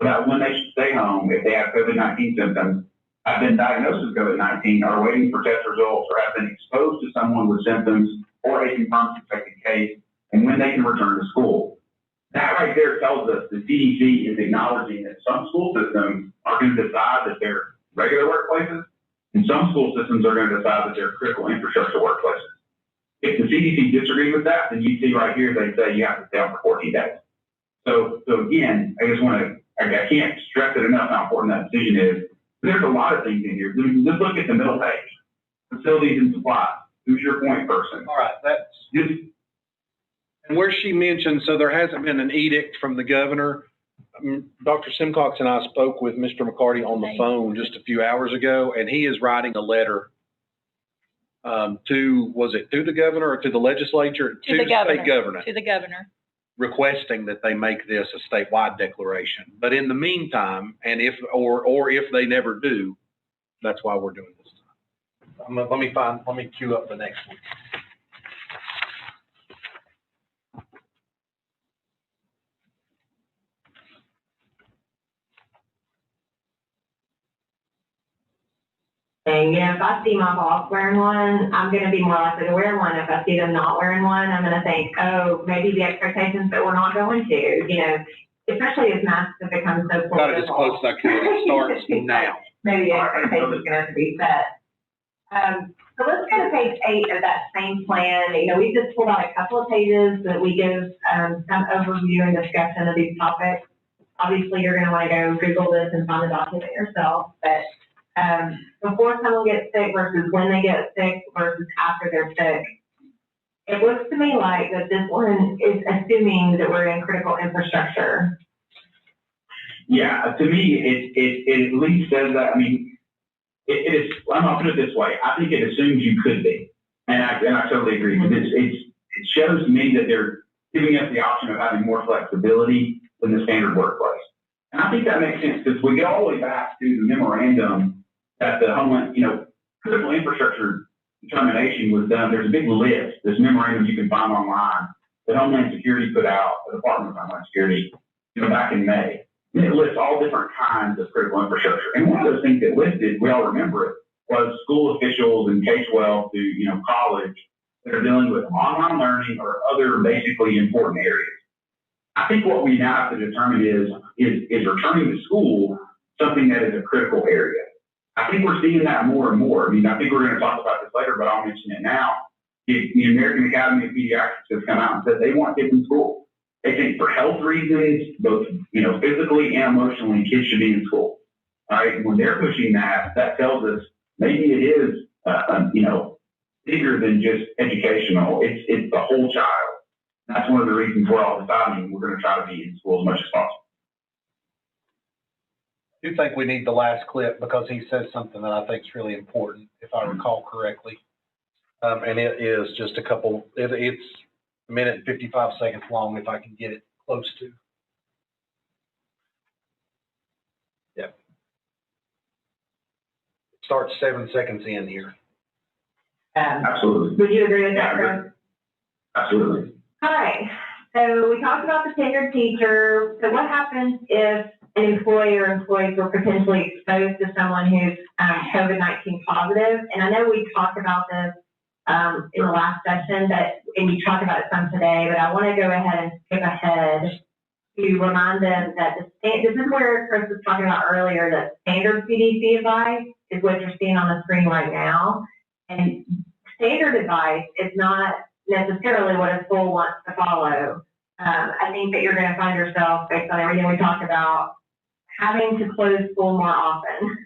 about when they should stay home if they have COVID-19 symptoms, have been diagnosed with COVID-19, are waiting for test results, or have been exposed to someone with symptoms or a confirmed suspected case, and when they can return to school. That right there tells us the CDC is acknowledging that some school systems are going to decide that they're regular workplaces, and some school systems are going to decide that they're critical infrastructure workplaces. If the CDC disagrees with that, then you see right here, they say you have to stay home for 14 days. So again, I can't stress it enough how important that decision is. There's a lot of things in here. Let's look at the middle page. Facilities and supplies. Who's your point person? All right, and where she mentioned, so there hasn't been an edict from the governor. Dr. Simcox and I spoke with Mr. McCarty on the phone just a few hours ago, and he is writing a letter to the governor or to the legislature? To the governor. State governor. To the governor. Requesting that they make this a statewide declaration. But in the meantime, and if they never do, that's why we're doing this. Let me queue up the next one. And, if I see my boss wearing one, I'm going to be more likely to wear one. If I see them not wearing one, I'm going to think, oh, maybe the expectations that we're not going to, especially as masks have become so political. Got it as close as I can. It starts now. Maybe the expectations are going to have to be set. So let's go to page 8 of that same plan. We just pulled out a couple of pages that we give some overview and discussion of these topics. Obviously, you're going to want to go Google this and find the document yourself, but before someone gets sick versus when they get sick versus after they're sick, it looks to me like that this one is assuming that we're in critical infrastructure. Yeah, to me, it at least says that. I mean, it is. I'm gonna put it this way. I think it assumes you could be, and I totally agree. It shows me that they're giving us the option of having more flexibility than the standard workplace, and I think that makes sense because we get all the way back to the memorandum that the Homeland, critical infrastructure determination was done. There's a big list, this memorandum you can find online that Homeland Security put out, the Department of Homeland Security, back in May. And it lists all different kinds of critical infrastructure. And one of those things that listed, we all remember it, was school officials and K-12 to, college that are dealing with online learning or other basically important areas. I think what we now have to determine is returning to school something that is a critical area. I think we're seeing that more and more. I mean, I think we're going to talk about this later, but I'll mention it now. The American Academy of Pediatrics has come out and said they want kids in school. They think for health reasons, both, physically and emotionally, kids should be in school. All right. When they're pushing that tells us maybe it is, bigger than just educational. It's the whole child. That's one of the reasons we're all deciding we're going to try to be in school as much as possible. I do think we need the last clip because he says something that I think is really important, if I recall correctly. And it is just it's a minute and 55 seconds long if I can get it close to. Yep. It starts 7 seconds in here. Absolutely. Would you agree with that, Chris? Absolutely. All right. So we talked about the tenured teacher. So what happens if an employee or employees were potentially exposed to someone who's COVID-19 positive? And I know we talked about this in the last session, and you talked about it some today, but I want to go ahead and skip ahead to remind them that this is where Chris was talking about earlier, that standard CDC advice is what you're seeing on the screen right now. And standard advice is not necessarily what a school wants to follow. I think that you're going to find yourself, based on everything we talked about, having to close school more often,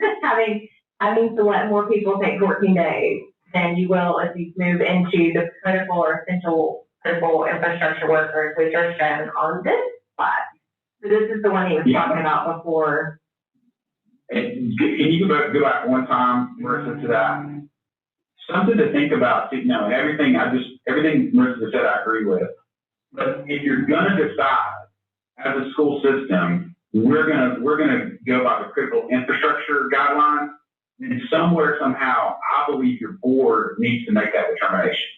having to let more people take 14 days than you will if you move into the critical or essential critical infrastructure workers, which are shown on this slide. So this is the one he was talking about before. And can you go back one time, Marissa, to that? Something to think about, everything Marissa said I agree with. But if you're gonna decide as a school system, we're gonna go by the critical infrastructure guidelines, then somewhere, somehow, I believe your board needs to make that determination.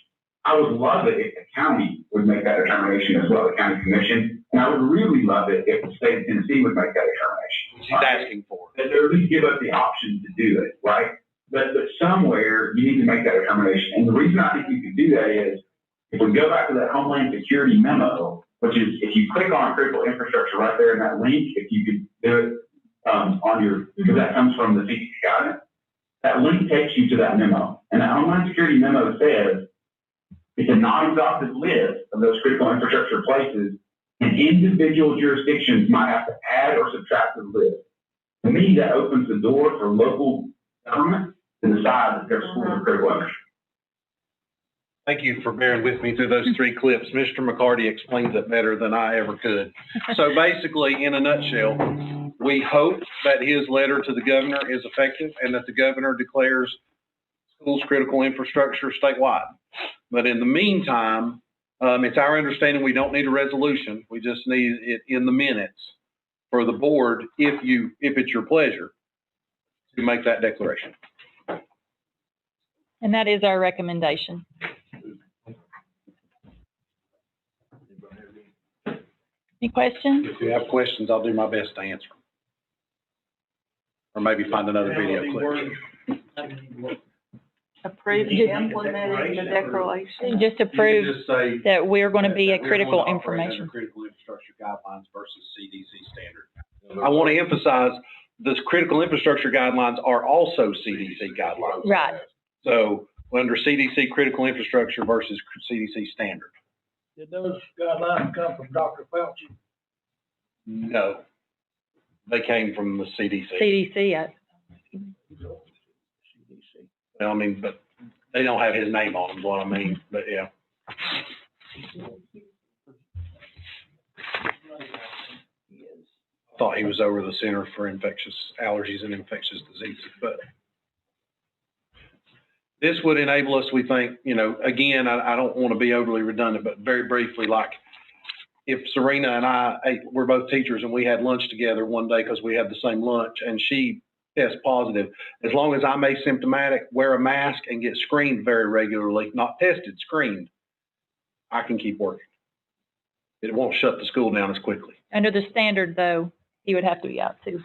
I would love it if the county would make that determination as well, the county commission, and I would really love it if the state of Tennessee would make that determination. She's asking for it. That they at least give us the option to do it, right? But somewhere, you need to make that determination. And the reason I think you can do that is, if we go back to that Homeland Security memo, which is, if you click on critical infrastructure right there in that link, if you could do it on your, because that comes from the CDC guidance, that link takes you to that memo. And that Homeland Security memo says, it's a non-exhaustive list of those critical infrastructure places, and individual jurisdictions might have to add or subtract to the list. To me, that opens the door for local government to decide that their schools are critical infrastructure. Thank you for bearing with me through those three clips. Mr. McCarty explains it better than I ever could. So basically, in a nutshell, we hope that his letter to the governor is effective and that the governor declares schools critical infrastructure statewide. But in the meantime, it's our understanding we don't need a resolution. We just need it in the minutes for the board, if it's your pleasure, to make that declaration. And that is our recommendation. Any questions? If you have questions, I'll do my best to answer them. Or maybe find another video clip. Approve to implement the declaration. Just approve Just say that we're going to be a that we're critical going to operate under information. critical infrastructure guidelines versus CDC standard. I want to emphasize this critical infrastructure guidelines are also CDC guidelines. Right. So under CDC critical infrastructure versus CDC standard. Did those guidelines come from Dr. Fauci? No. They came from the CDC. CDC, I mean, but they don't have his name on them, is what I mean, but yeah. I thought he was over the Center for Infectious Allergies and Infectious Diseases, but this would enable us, we think, again, I don't want to be overly redundant, but very briefly, like if Serena and we're both teachers and we had lunch together one day because we had the same lunch and she tests positive, as long as I'm asymptomatic, wear a mask and get screened very regularly, not tested, screened, I can keep working. It won't shut the school down as quickly. under the standard though, he would have to be out too.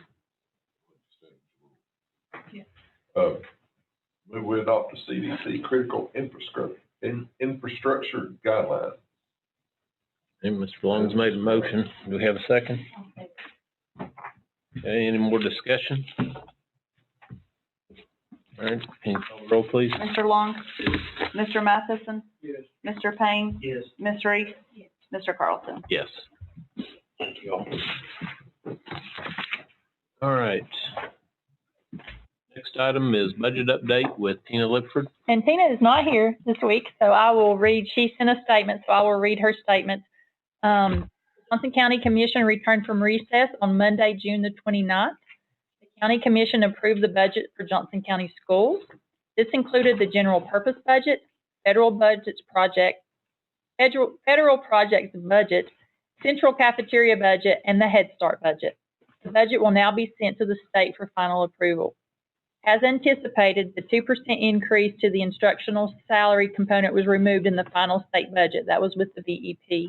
We adopt the CDC critical infrastructure guidelines. And Mr. Long's made a motion. Do we have a second? Okay, any more discussion? All right, can you call the roll, please? Mr. Long? Mr. Matheson? Yes. Mr. Payne? Yes. Ms. Reese? Mr. Carlson? Yes. Thank you all. All right. Next item is budget update with Tina Lipford. And Tina is not here this week, so I will read, she sent a statement, so I will read her statement. Johnson County Commission returned from recess on Monday, June the 29th. The County Commission approved the budget for Johnson County Schools. This included the general purpose budget, federal projects budget, central cafeteria budget, and the Head Start budget. The budget will now be sent to the state for final approval. As anticipated, the 2% increase to the instructional salary component was removed in the final state budget. That was with the VEP.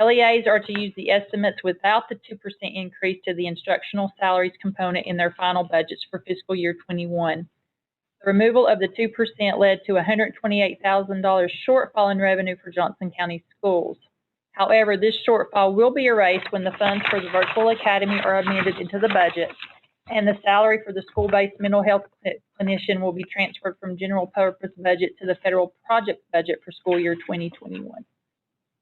LEAs are to use the estimates without the 2% increase to the instructional salaries component in their final budgets for fiscal year 21. The removal of the 2% led to a $128,000 shortfall in revenue for Johnson County schools. However, this shortfall will be erased when the funds for the virtual academy are amended into the budget, and the salary for the school-based mental health clinician will be transferred from general purpose budget to the federal project budget for school year 2021.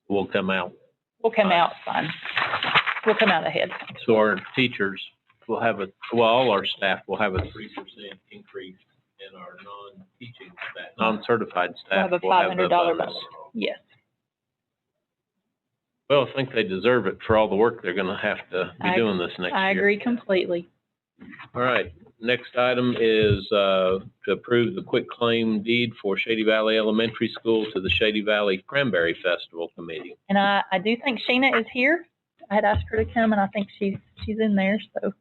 Will come out. We'll come out fine. We'll come out ahead. So our teachers will have all our staff will have a 3% increase, and our non-teaching staff, non-certified staff We'll have a will have a $500 bonus. Yes. Well, I think they deserve it for all the work they're gonna have to be doing this next year. I agree completely. All right, next item is, to approve the quitclaim deed for Shady Valley Elementary School to the Shady Valley Cranberry Festival Committee. And I do think Sheena is here. I had asked her to come, and I think she's in there, so.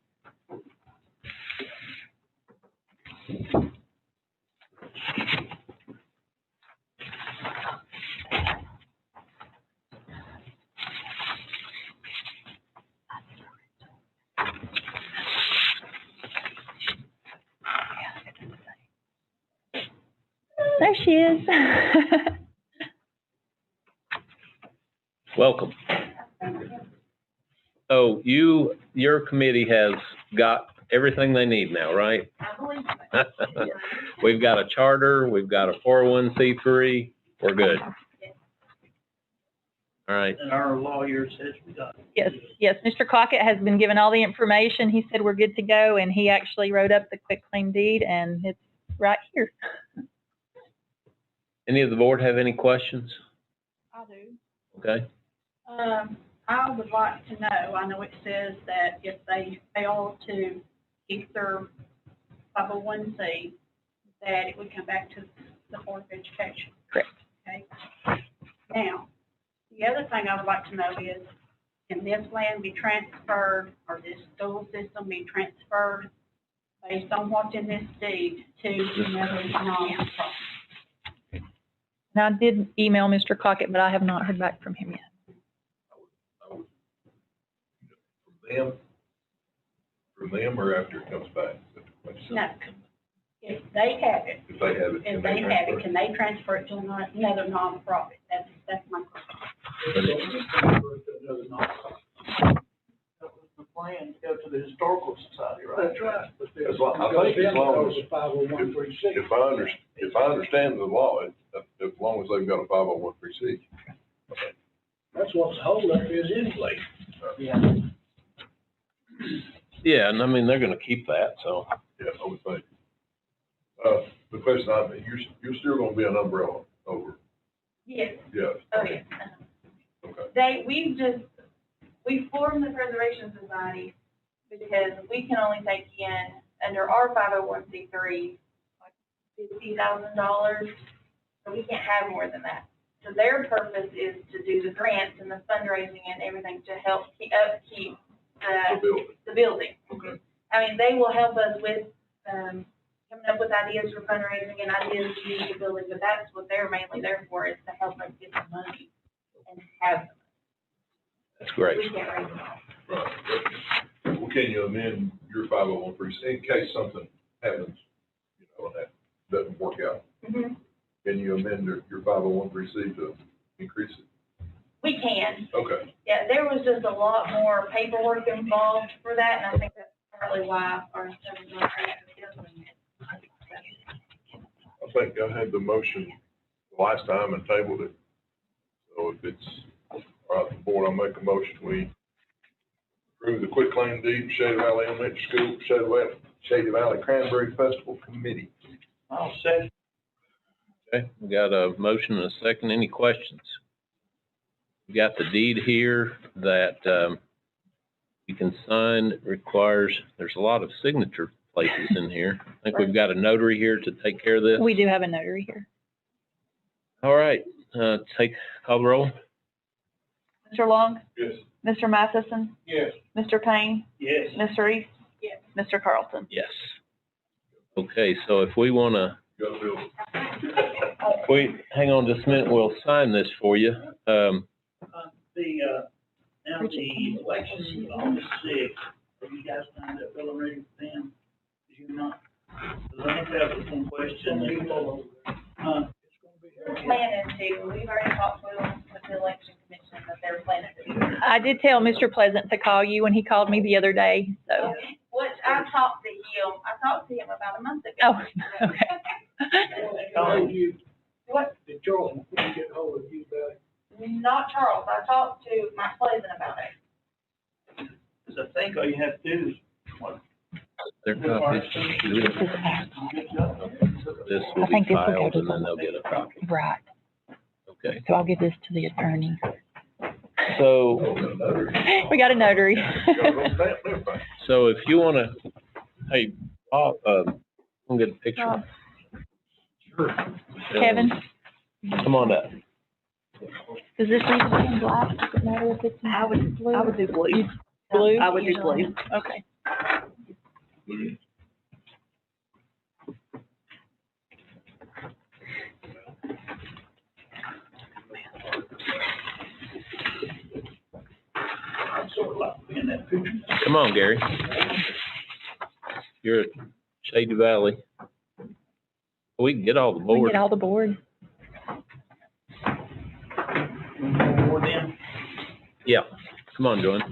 There she is. Welcome. So your committee has got everything they need now, right? We've got a charter, we've got a 401c3, we're good. All right. And our lawyer says we got it. Yes, Mr. Crockett has been given all the information. He said we're good to go, and he actually wrote up the quitclaim deed, and it's right here. Any of the board have any questions? I do. Okay. I would like to know, I know it says that if they fail to keep their 501c, that it would come back to the Board of Education. Correct. Okay. Now, the other thing I would like to know is, can this land be transferred, or this school system be transferred based on what's in this deed to another nonprofit? And I did email Mr. Crockett, but I have not heard back from him yet. From them or after it comes back? No. If they have it, If they have it. if they have it, can they transfer it to another nonprofit? That's my question. That was the plan, to go to the Historical Society, right? That's right. But there's- As long- I think as long as- Because 501(c)(3). If I understand the law, as long as they've got a 501(c). That's what the holdup is anyway. Yeah. Yeah, and I mean, they're gonna keep that, so. Yeah, I would think. The question you're still gonna be an umbrella over, Yes, yes. okay. Okay. We formed the Preservation Society because we can only take in, under our 501c3, like $50,000, so we can't have more than that. So their purpose is to do the grants and the fundraising and everything to help upkeep the building. Okay. I mean, they will help us with, coming up with ideas for fundraising and ideas to use the building, but that's what they're mainly there for, is to help us get the money and have That's great. We can't raise them all. Right. Well, can you amend your 501(c) in case something happens, and that doesn't work out? Mm-hmm. Can you amend your 501(c) to increase it? We can. Okay. Yeah, there was just a lot more paperwork involved for that, and I think that's partly why our study's not I think I had the motion last time and tabled it. So if it's, all right, the board, I'll make a motion, we approve the quitclaim deed for Shady Valley Elementary School, Shady Valley Cranberry Festival Committee. I'll second. Okay, we got a motion and a second. Any questions? We got the deed here that, you can sign. It requires, there's a lot of signature places in here. I think we've got a notary here to take care of this. We do have a notary here. All right, call the roll. Mr. Long? Yes. Mr. Matheson? Yes. Mr. Payne? Yes. Ms. Reese? Yes. Mr. Carlson? Yes. Okay, so if we wanna, Go, Bill. hang on just a minute, we'll sign this for you. Now the election on the 6th, have you guys signed up, bill ready for them? Did you not? Because I think that was one question. We're planning to, we've already talked with the election commission that they're planning I did tell Mr. Pleasant to call you when he called me the other day, so. Which I talked to him about a month ago. Oh, okay. Told you, What? did Charles get hold of you about it? Not Charles, I talked to Mike Pleasant about it. Cause I think all you have to do is, what, Their copies. This will I be think this will go filed to and then they'll get a copy. Right, Okay. so I'll give this to the attorney. So, We got a notary. so if you wanna, hey, Bob, we'll get a picture. Sure. Kevin, Come on up. does this need to be in black? Does it matter if it's in I would do blue. blue? I would do blue. Okay. I'd sort of like to be in that picture. Come on, Gary. You're at Shady Valley. We can get all the We can boards. get all the board. More than, Yeah. Come on, Joanne.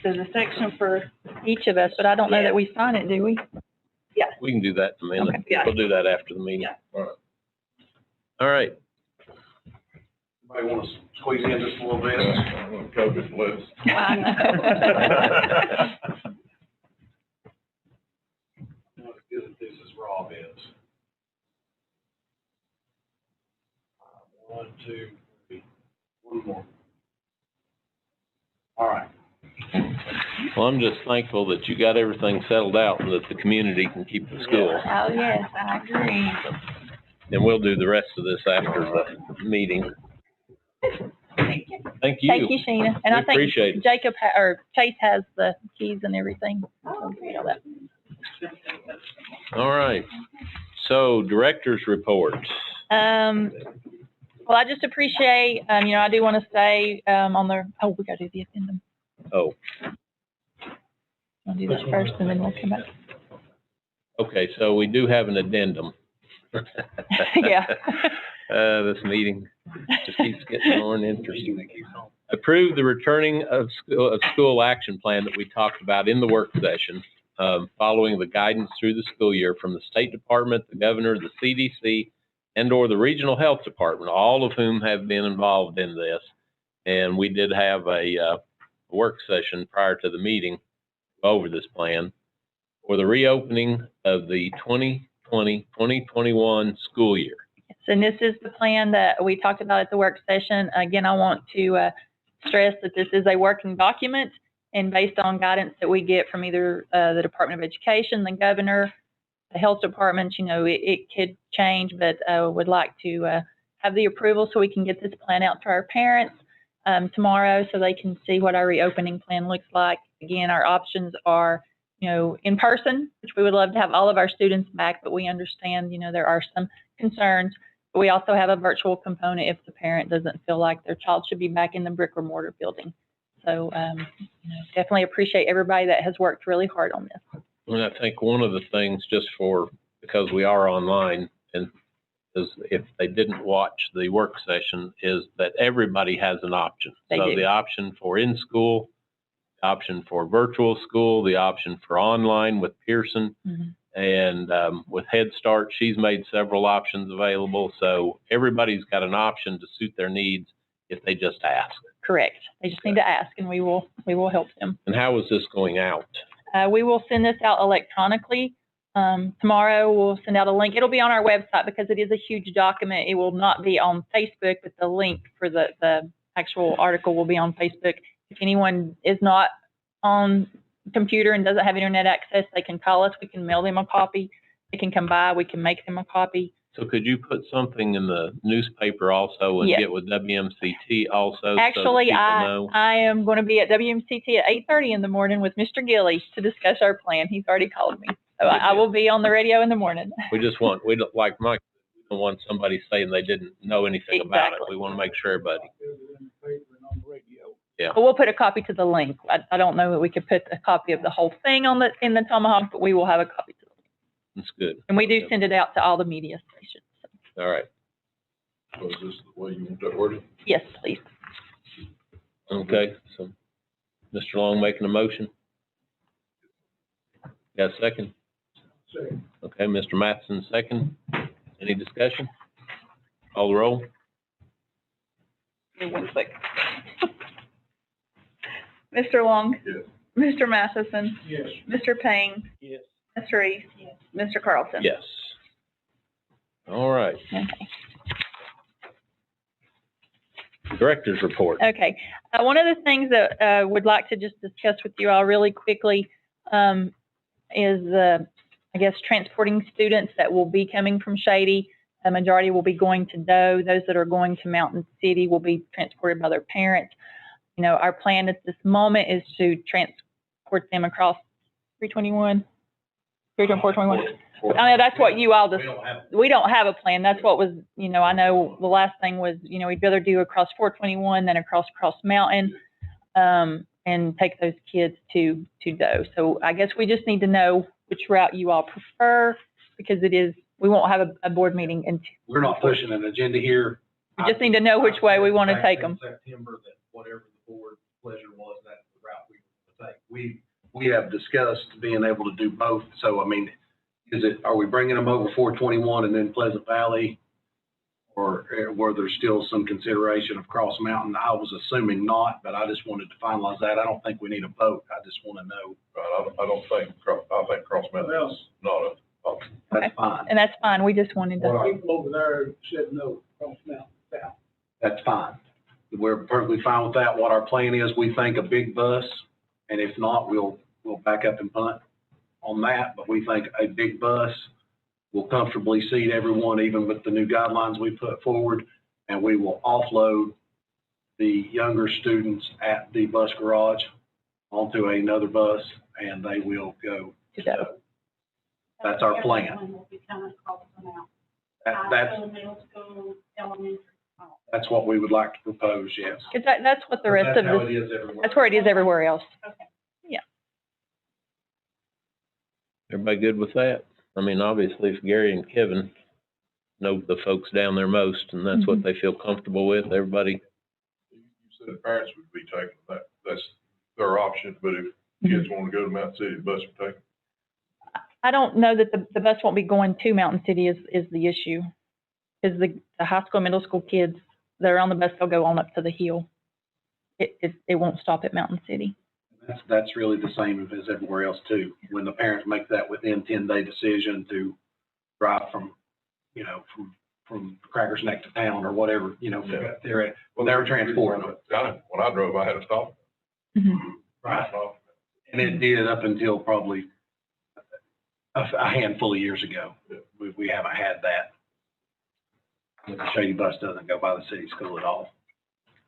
There's a section for each of us, but I don't know that we sign it, do we? We can do that in a minute. Okay. Yeah. We'll do that after the meeting. All right. Anybody want to squeeze in just a little bit? I'm gonna cut this loose. I know. Not as good at this as Rob is. 1, 2, 3. One more. All right. Well, I'm just thankful that you got everything settled out and that the community can keep the school. Oh, yes, I agree. And we'll do the rest of this after the meeting. Thank you. Thank you, Sheena. And We I think appreciate it. Jacob, or Chase has the keys and everything. So, you know that. All right. So, director's report. Well, I just appreciate, I do want to say, we gotta do the addendum. Oh, I'll do this first and then we'll come back. okay. So we do have an addendum. Yeah. This meeting just keeps getting more interesting. Approve the returning of school action plan that we talked about in the work session, following the guidance through the school year from the State Department, the governor, the CDC, and/or the Regional Health Department, all of whom have been involved in this. And we did have a work session prior to the meeting over this plan for the reopening of the 2020-2021 school year. And this is the plan that we talked about at the work session. Again, I want to stress that this is a working document, and based on guidance that we get from either the Department of Education, the governor, the health department, it could change, but would like to have the approval so we can get this plan out to our parents tomorrow so they can see what our reopening plan looks like. Again, our options are, in person, which we would love to have all of our students back, but we understand, there are some concerns. But we also have a virtual component if the parent doesn't feel like their child should be back in the brick or mortar building. So definitely appreciate everybody that has worked really hard on this. And I think one of the things, because we are online, and is if they didn't watch the work session, is that everybody has an option. They So do. the option for in-school, the option for virtual school, the option for online with Pearson, and with Head Start, she's made several options available. So everybody's got an option to suit their needs if they just ask. Correct. They just need to ask, and we will help them. And how is this going out? We will send this out electronically. Tomorrow we'll send out a link. It'll be on our website because it is a huge document. It will not be on Facebook, but the link for the actual article will be on Facebook. If anyone is not on computer and doesn't have internet access, they can call us. We can mail them a copy. They can come by. We can make them a copy. So could you put something in the newspaper also and Yes. get with WMCT also? Actually, so that people know? I am going to be at WMCT at 8:30 in the morning with Mr. Gilly to discuss our plan. He's already called me. So I will be on the radio in the morning. We don't, like Mike, we don't want somebody saying they didn't know anything about it. We want to make sure everybody. Yeah. But we'll put a copy to the link. I don't know that we could put a copy of the whole thing in the Tomahawk, but we will have a copy to the link. That's good. And we do send it out to all the media stations. All right. So is this the way you want that worded? Yes, please. Okay, so Mr. Long making a motion. Got a second? Second. Okay, Mr. Mattson, second. Any discussion? Call the roll. Give me one quick. Mr. Long? Yes. Mr. Matheson? Yes. Mr. Payne? Yes. Mr. East? Yes. Mr. Carlson? Yes. All right, Okay. director's report. Okay. One of the things that I would like to just discuss with you all really quickly is, I guess, transporting students that will be coming from Shady. The majority will be going to Doe. Those that are going to Mountain City will be transported by their parents. You know, our plan at this moment is to transport them across 321, 421. I know that's what you all just, we don't have a plan. That's what was, you know, I know the last thing was, you know, we'd rather do across 421 than across Cross Mountain, and take those kids to Doe. So I guess we just need to know which route you all prefer, because it is, we won't have a board meeting until. We're not pushing an agenda here. We just need to know which way we want to take them. September, that whatever the board pleasure was, that's the route we want to take. We have discussed being able to do both. So, I mean, are we bringing them over 421 and then Pleasant Valley? Or were there still some consideration of Cross Mountain? I was assuming not, but I just wanted to finalize that. I don't think we need a vote. I just want to know. I think Cross Mountain is not a option. That's Okay. fine. And that's fine. We just wanted to. People over there said no, Cross Mountain South. That's fine. We're perfectly fine with that. What our plan is, we think a big bus, and if not, we'll back up and punt on that. But we think a big bus will comfortably seat everyone, even with the new guidelines we put forward, and we will offload the younger students at the bus garage onto another bus, and they will go to Doe. That's our plan. Everyone will be coming across them out. That's, High school, middle school, elementary. that's what we would like to propose, yes. Because that's what the rest of That's how it this, is everywhere. that's where it is everywhere else. Okay. Everybody good with that? I mean, obviously, if Gary and Kevin know the folks down there most, and that's what they feel comfortable with, everybody, You said the parents would be taking that, that's their option, but if kids want to go to Mountain City, the bus would take them. I don't know that the bus won't be going to Mountain City is the issue. Is the high school, middle school kids that are on the bus, they'll go on up to the hill. It won't stop at Mountain City. That's really the same as everywhere else too. When the parents make that within 10-day decision to drive from, you know, from Crackers Neck to town or whatever, you know, Yeah. they're transporting them. When I drove, I had to stop. Right. And it did up until probably a handful of years ago. We haven't had that. The Shady bus doesn't go by the city school at all.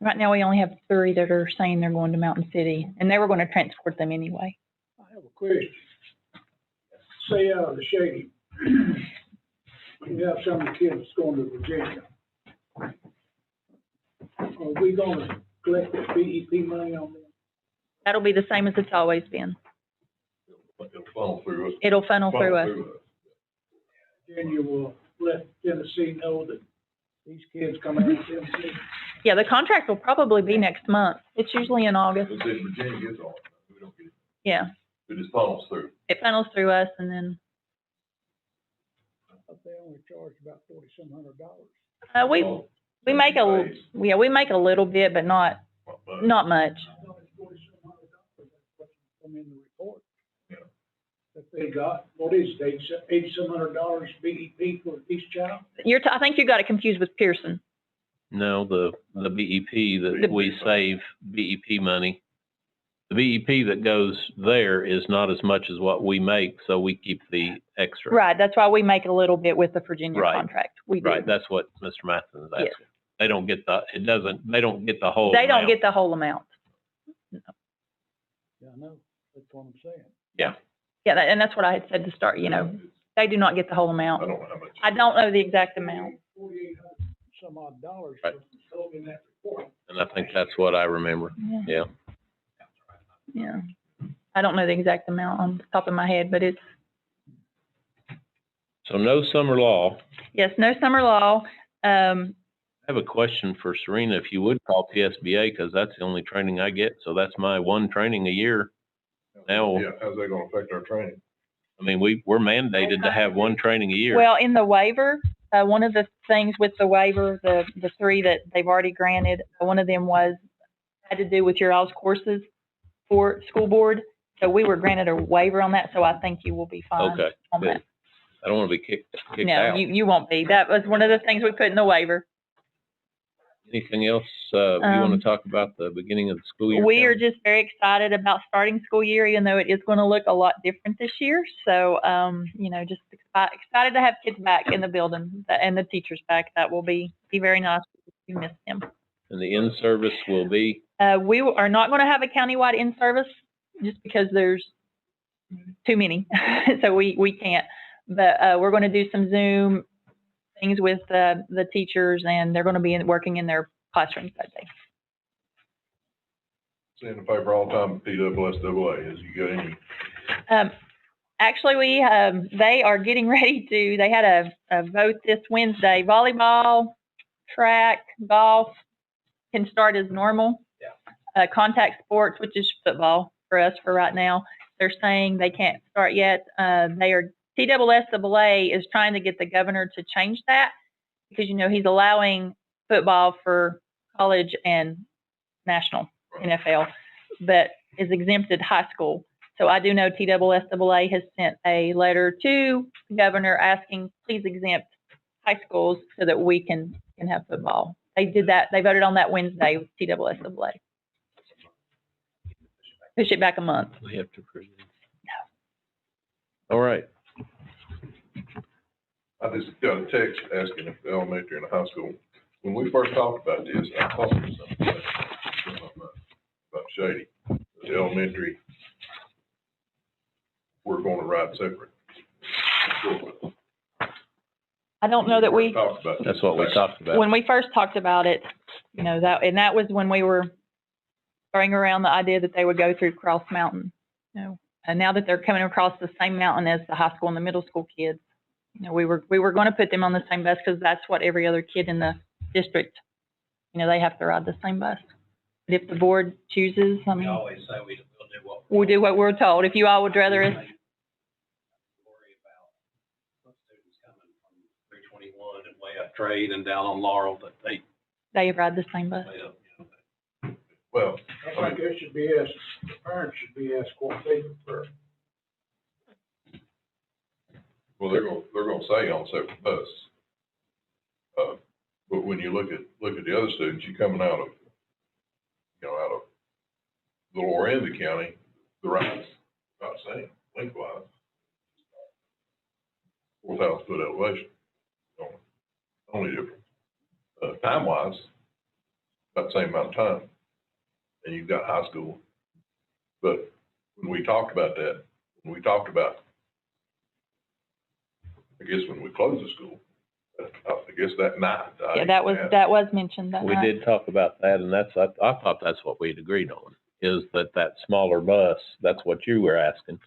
Right now, we only have 3 that are saying they're going to Mountain City, and they were going to transport them anyway. I have a question. Say out of the Shady, you have some of the kids going to Virginia. Are we gonna collect that BEP money on them? That'll be the same as it's always been. It'll funnel through us. It'll funnel through us. Virginia will let Tennessee know that these kids come out of Tennessee. Yeah, the contract will probably be next month. It's usually in August. But then Virginia gets all, we don't get it. Yeah, It just funnels through. it funnels through us, and then But they only charge about $4,700. we make we make a little bit, but not much. Come in the report. That they got, what is it, $8,700 BEP for each child? I think you got it confused with Pearson. no, the BEP that we save, BEP money. The BEP that goes there is not as much as what we make, so we keep the extra. Right, that's why we make a little bit with the Virginia Right. contract. We do. Right, that's what Mr. Matheson is Yes. asking. They don't get they don't get the whole They don't amount. get the whole amount. Yeah, I know, that's what I'm saying. Yeah, and that's what I had said to start, you know, they do not get the whole amount. I don't know how much. I don't know the exact amount. $4,800 some odd dollars Right. for told in that report. And I think that's what I remember, yeah. Yeah. I don't know the exact amount on the top of my head, but it's, So no summer law. Yes, no summer law. I have a question for Serena, if you would call PSBA, because that's the only training I get, so that's my one training a year. Now, Yeah, how's that gonna affect our training? I mean, we're mandated to have one training a year. Well, in the waiver, one of the things with the waiver, the three that they've already granted, one of them had to do with your all's courses for school board. So we were granted a waiver on that, so I think you will be fine Okay, on good. that. I don't want to be kicked No, out. you won't be. That was one of the things we put in the waiver. Anything else, you want to talk about the beginning of the school year? We are Karen? just very excited about starting school year, even though it is going to look a lot different this year. So, just excited to have kids back in the building and the teachers back. That will be very nice. We miss them. And the in-service will be? We are not going to have a countywide in-service just because there's too many. So we can't. But we're going to do some Zoom things with the teachers, and they're going to be working in their classrooms that day. See in the paper all the time, PSSAA, is you got any? Actually, they are getting ready to, they had a vote this Wednesday. Volleyball, track, golf can start as normal. Yeah. Contact sports, which is football for us for right now, they're saying they can't start yet. TSSAA is trying to get the governor to change that because, he's allowing football for college and national NFL, but is exempted high school. So I do know TSSAA has sent a letter to the governor asking, please exempt high schools so that we can have football. They did that. They voted on that Wednesday with TSSAA. Push it back a month. We have to approve it. No. All right. I just got a text asking if the elementary and the high school, when we first talked about this, I thought there was something about Shady. The elementary, we're going to ride separate. I don't know that we. That's what we talked about. When we first talked about it, that was when we were throwing around the idea that they would go through Cross Mountain. And now that they're coming across the same mountain as the high school and the middle school kids, we were going to put them on the same bus because that's what every other kid in the district, they have to ride the same bus. But if the board chooses, I mean, We always say we'll do what we're told. If you all would rather us. Worry about some students coming from 321 and way up Trade and down on Laurel that They ride the same bus. Well, I think it should be asked, the parents should be asked what they prefer. well, they're gonna say on separate bus. But when you look at the other students, you coming out of the lower end of the county, the ride's about the same lengthwise. 4,000 foot elevation, only difference. Time-wise, about the same amount of time. And you've got high school. But when we talked about that, I guess when we closed the school, I guess that night. Yeah, that was mentioned that We night. did talk about that, and I thought that's what we'd agreed on, is that smaller bus, that's what you were asking,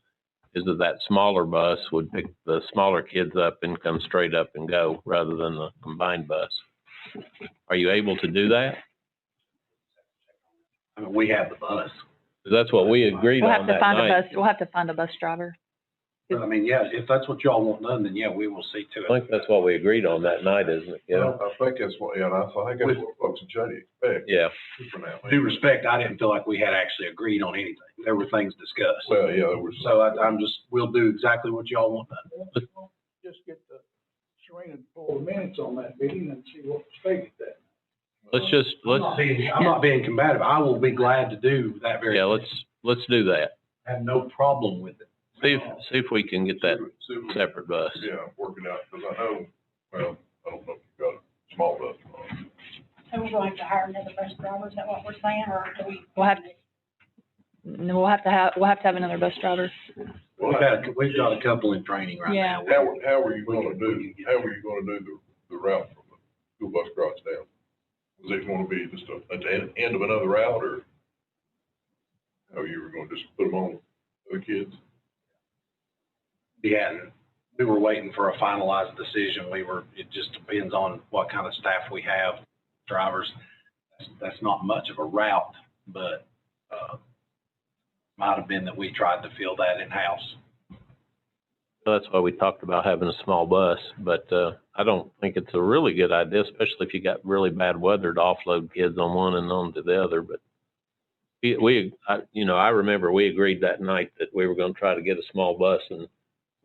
is that smaller bus would pick the smaller kids up and come straight up and go rather than the combined bus. Are you able to do that? I mean, we have the bus. 'Cause that's what we agreed We'll on have to that find a night. bus. We'll have to find a bus driver. I mean, yeah, if that's what y'all want done, then yeah, we will see to it. I think that's what we agreed on that night, isn't it? Yeah. I think that's what, and I think that's what folks in Shady expect. Yeah. For now. Due respect, I didn't feel like we had actually agreed on anything. There were things discussed. Well, yeah, there was. So we'll do exactly what y'all want done. Just get Serena to pull the minutes on that meeting and see what was stated there. I'm not being combative. I will be glad to do that very. Yeah, thing. let's do that. I have no problem with it. See if we can get that separate bus. Yeah, work it out, because I know, well, I don't know if you've got a small bus. So we're going to hire another bus driver, is that what we're saying, or do we? We'll have to have another bus driver. We've got a couple in training right Yeah. now. How are you gonna do the route from the school bus garage down? Was it gonna be just at the end of another route, or how you were gonna just put them on the kids? Yeah, we were waiting for a finalized decision. It just depends on what kind of staff we have, drivers. That's not much of a route, but, might have been that we tried to fill that in-house. So that's why we talked about having a small bus, but, I don't think it's a really good idea, especially if you got really bad weather, to offload kids on one and on to the other, but I remember we agreed that night that we were gonna try to get a small bus, and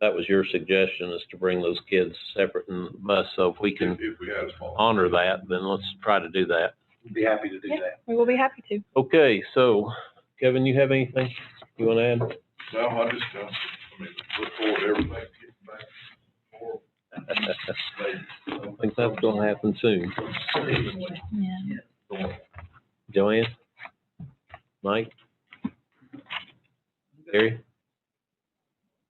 that was your suggestion, is to bring those kids separate in the bus. So if we can If we had a small. honor that, then let's try to do that. We'd be happy to do Yeah. that. We will be happy to. Okay, so Kevin, you have anything you wanna add? No, I just, look forward to everything getting back forward. I don't think that's gonna happen soon. Yeah. Joanne? Mike? Gary?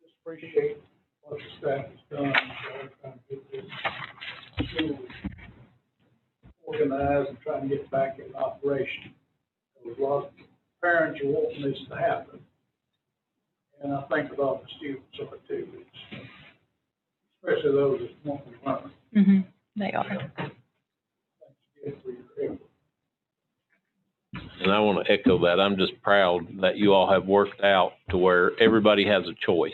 Just appreciate what the staff has done, trying to get this school organized and trying to get back in operation. There's a lot of parents are wanting this to happen. And I think a lot of the students are too, especially those that want to learn. Mm-hmm. They are. Thanks again for your effort. And I want to echo that. I'm just proud that you all have worked out to where everybody has a choice.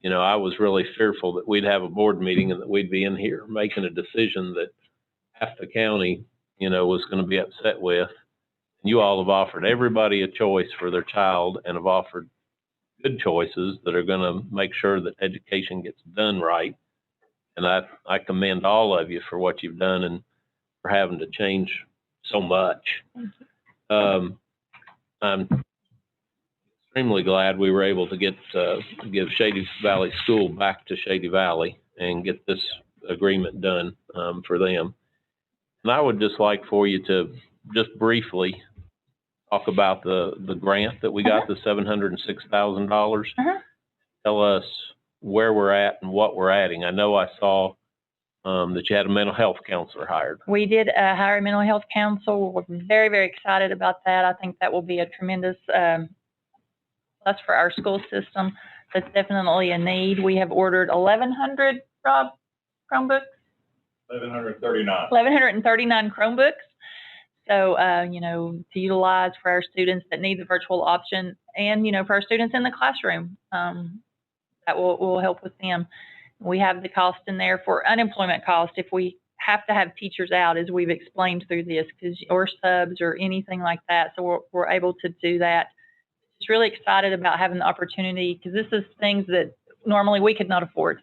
You know, I was really fearful that we'd have a board meeting and that we'd be in here making a decision that half the county, was going to be upset with. And you all have offered everybody a choice for their child and have offered good choices that are going to make sure that education gets done right. And I commend all of you for what you've done and for having to change so much. I'm extremely glad we were able to give Shady Valley School back to Shady Valley and get this agreement done, for them. And I would just like for you to just briefly talk about the grant that we got, the $706,000. Tell us where we're at and what we're adding. I know I saw that you had a mental health counselor hired. We did hire a mental health counsel. We're very, very excited about that. I think that will be a tremendous plus for our school system. That's definitely a need. We have ordered 1,100, Rob, Chromebooks? 1,139. 1,139 Chromebooks. So, to utilize for our students that need the virtual option and, for our students in the classroom, that will help with them. We have the cost in there for unemployment cost if we have to have teachers out, as we've explained through this, or subs or anything like that. So we're able to do that. Just really excited about having the opportunity, because this is things that normally we could not afford.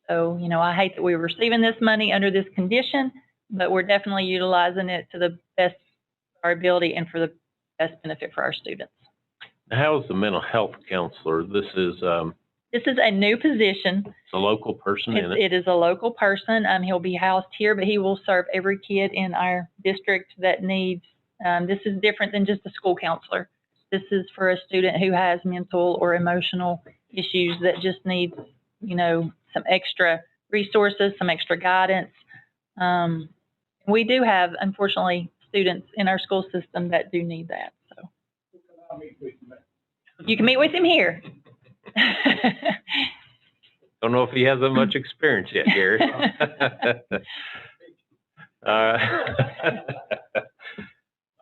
So, I hate that we're receiving this money under this condition, but we're definitely utilizing it to the best of our ability and for the best benefit for our students. How is the mental health counselor? This is a new position. It's a local person in it. It is a local person. He'll be housed here, but he will serve every kid in our district that needs, this is different than just a school counselor. This is for a student who has mental or emotional issues that just needs, some extra resources, some extra guidance. We do have, unfortunately, students in our school system that do need that. So you can meet with him here. Don't know if he has that much experience yet, Gary.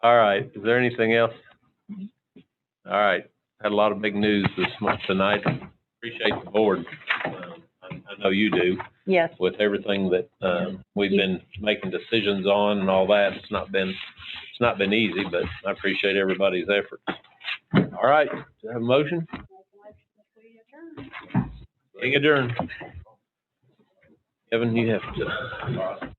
All right. Is there anything else? All right. Had a lot of big news this month tonight. Appreciate the board. I know you do. Yes. With everything that we've been making decisions on and all that, it's not been easy, but I appreciate everybody's effort. All right. Do you have a motion? Being adjourned. Kevin, you have to.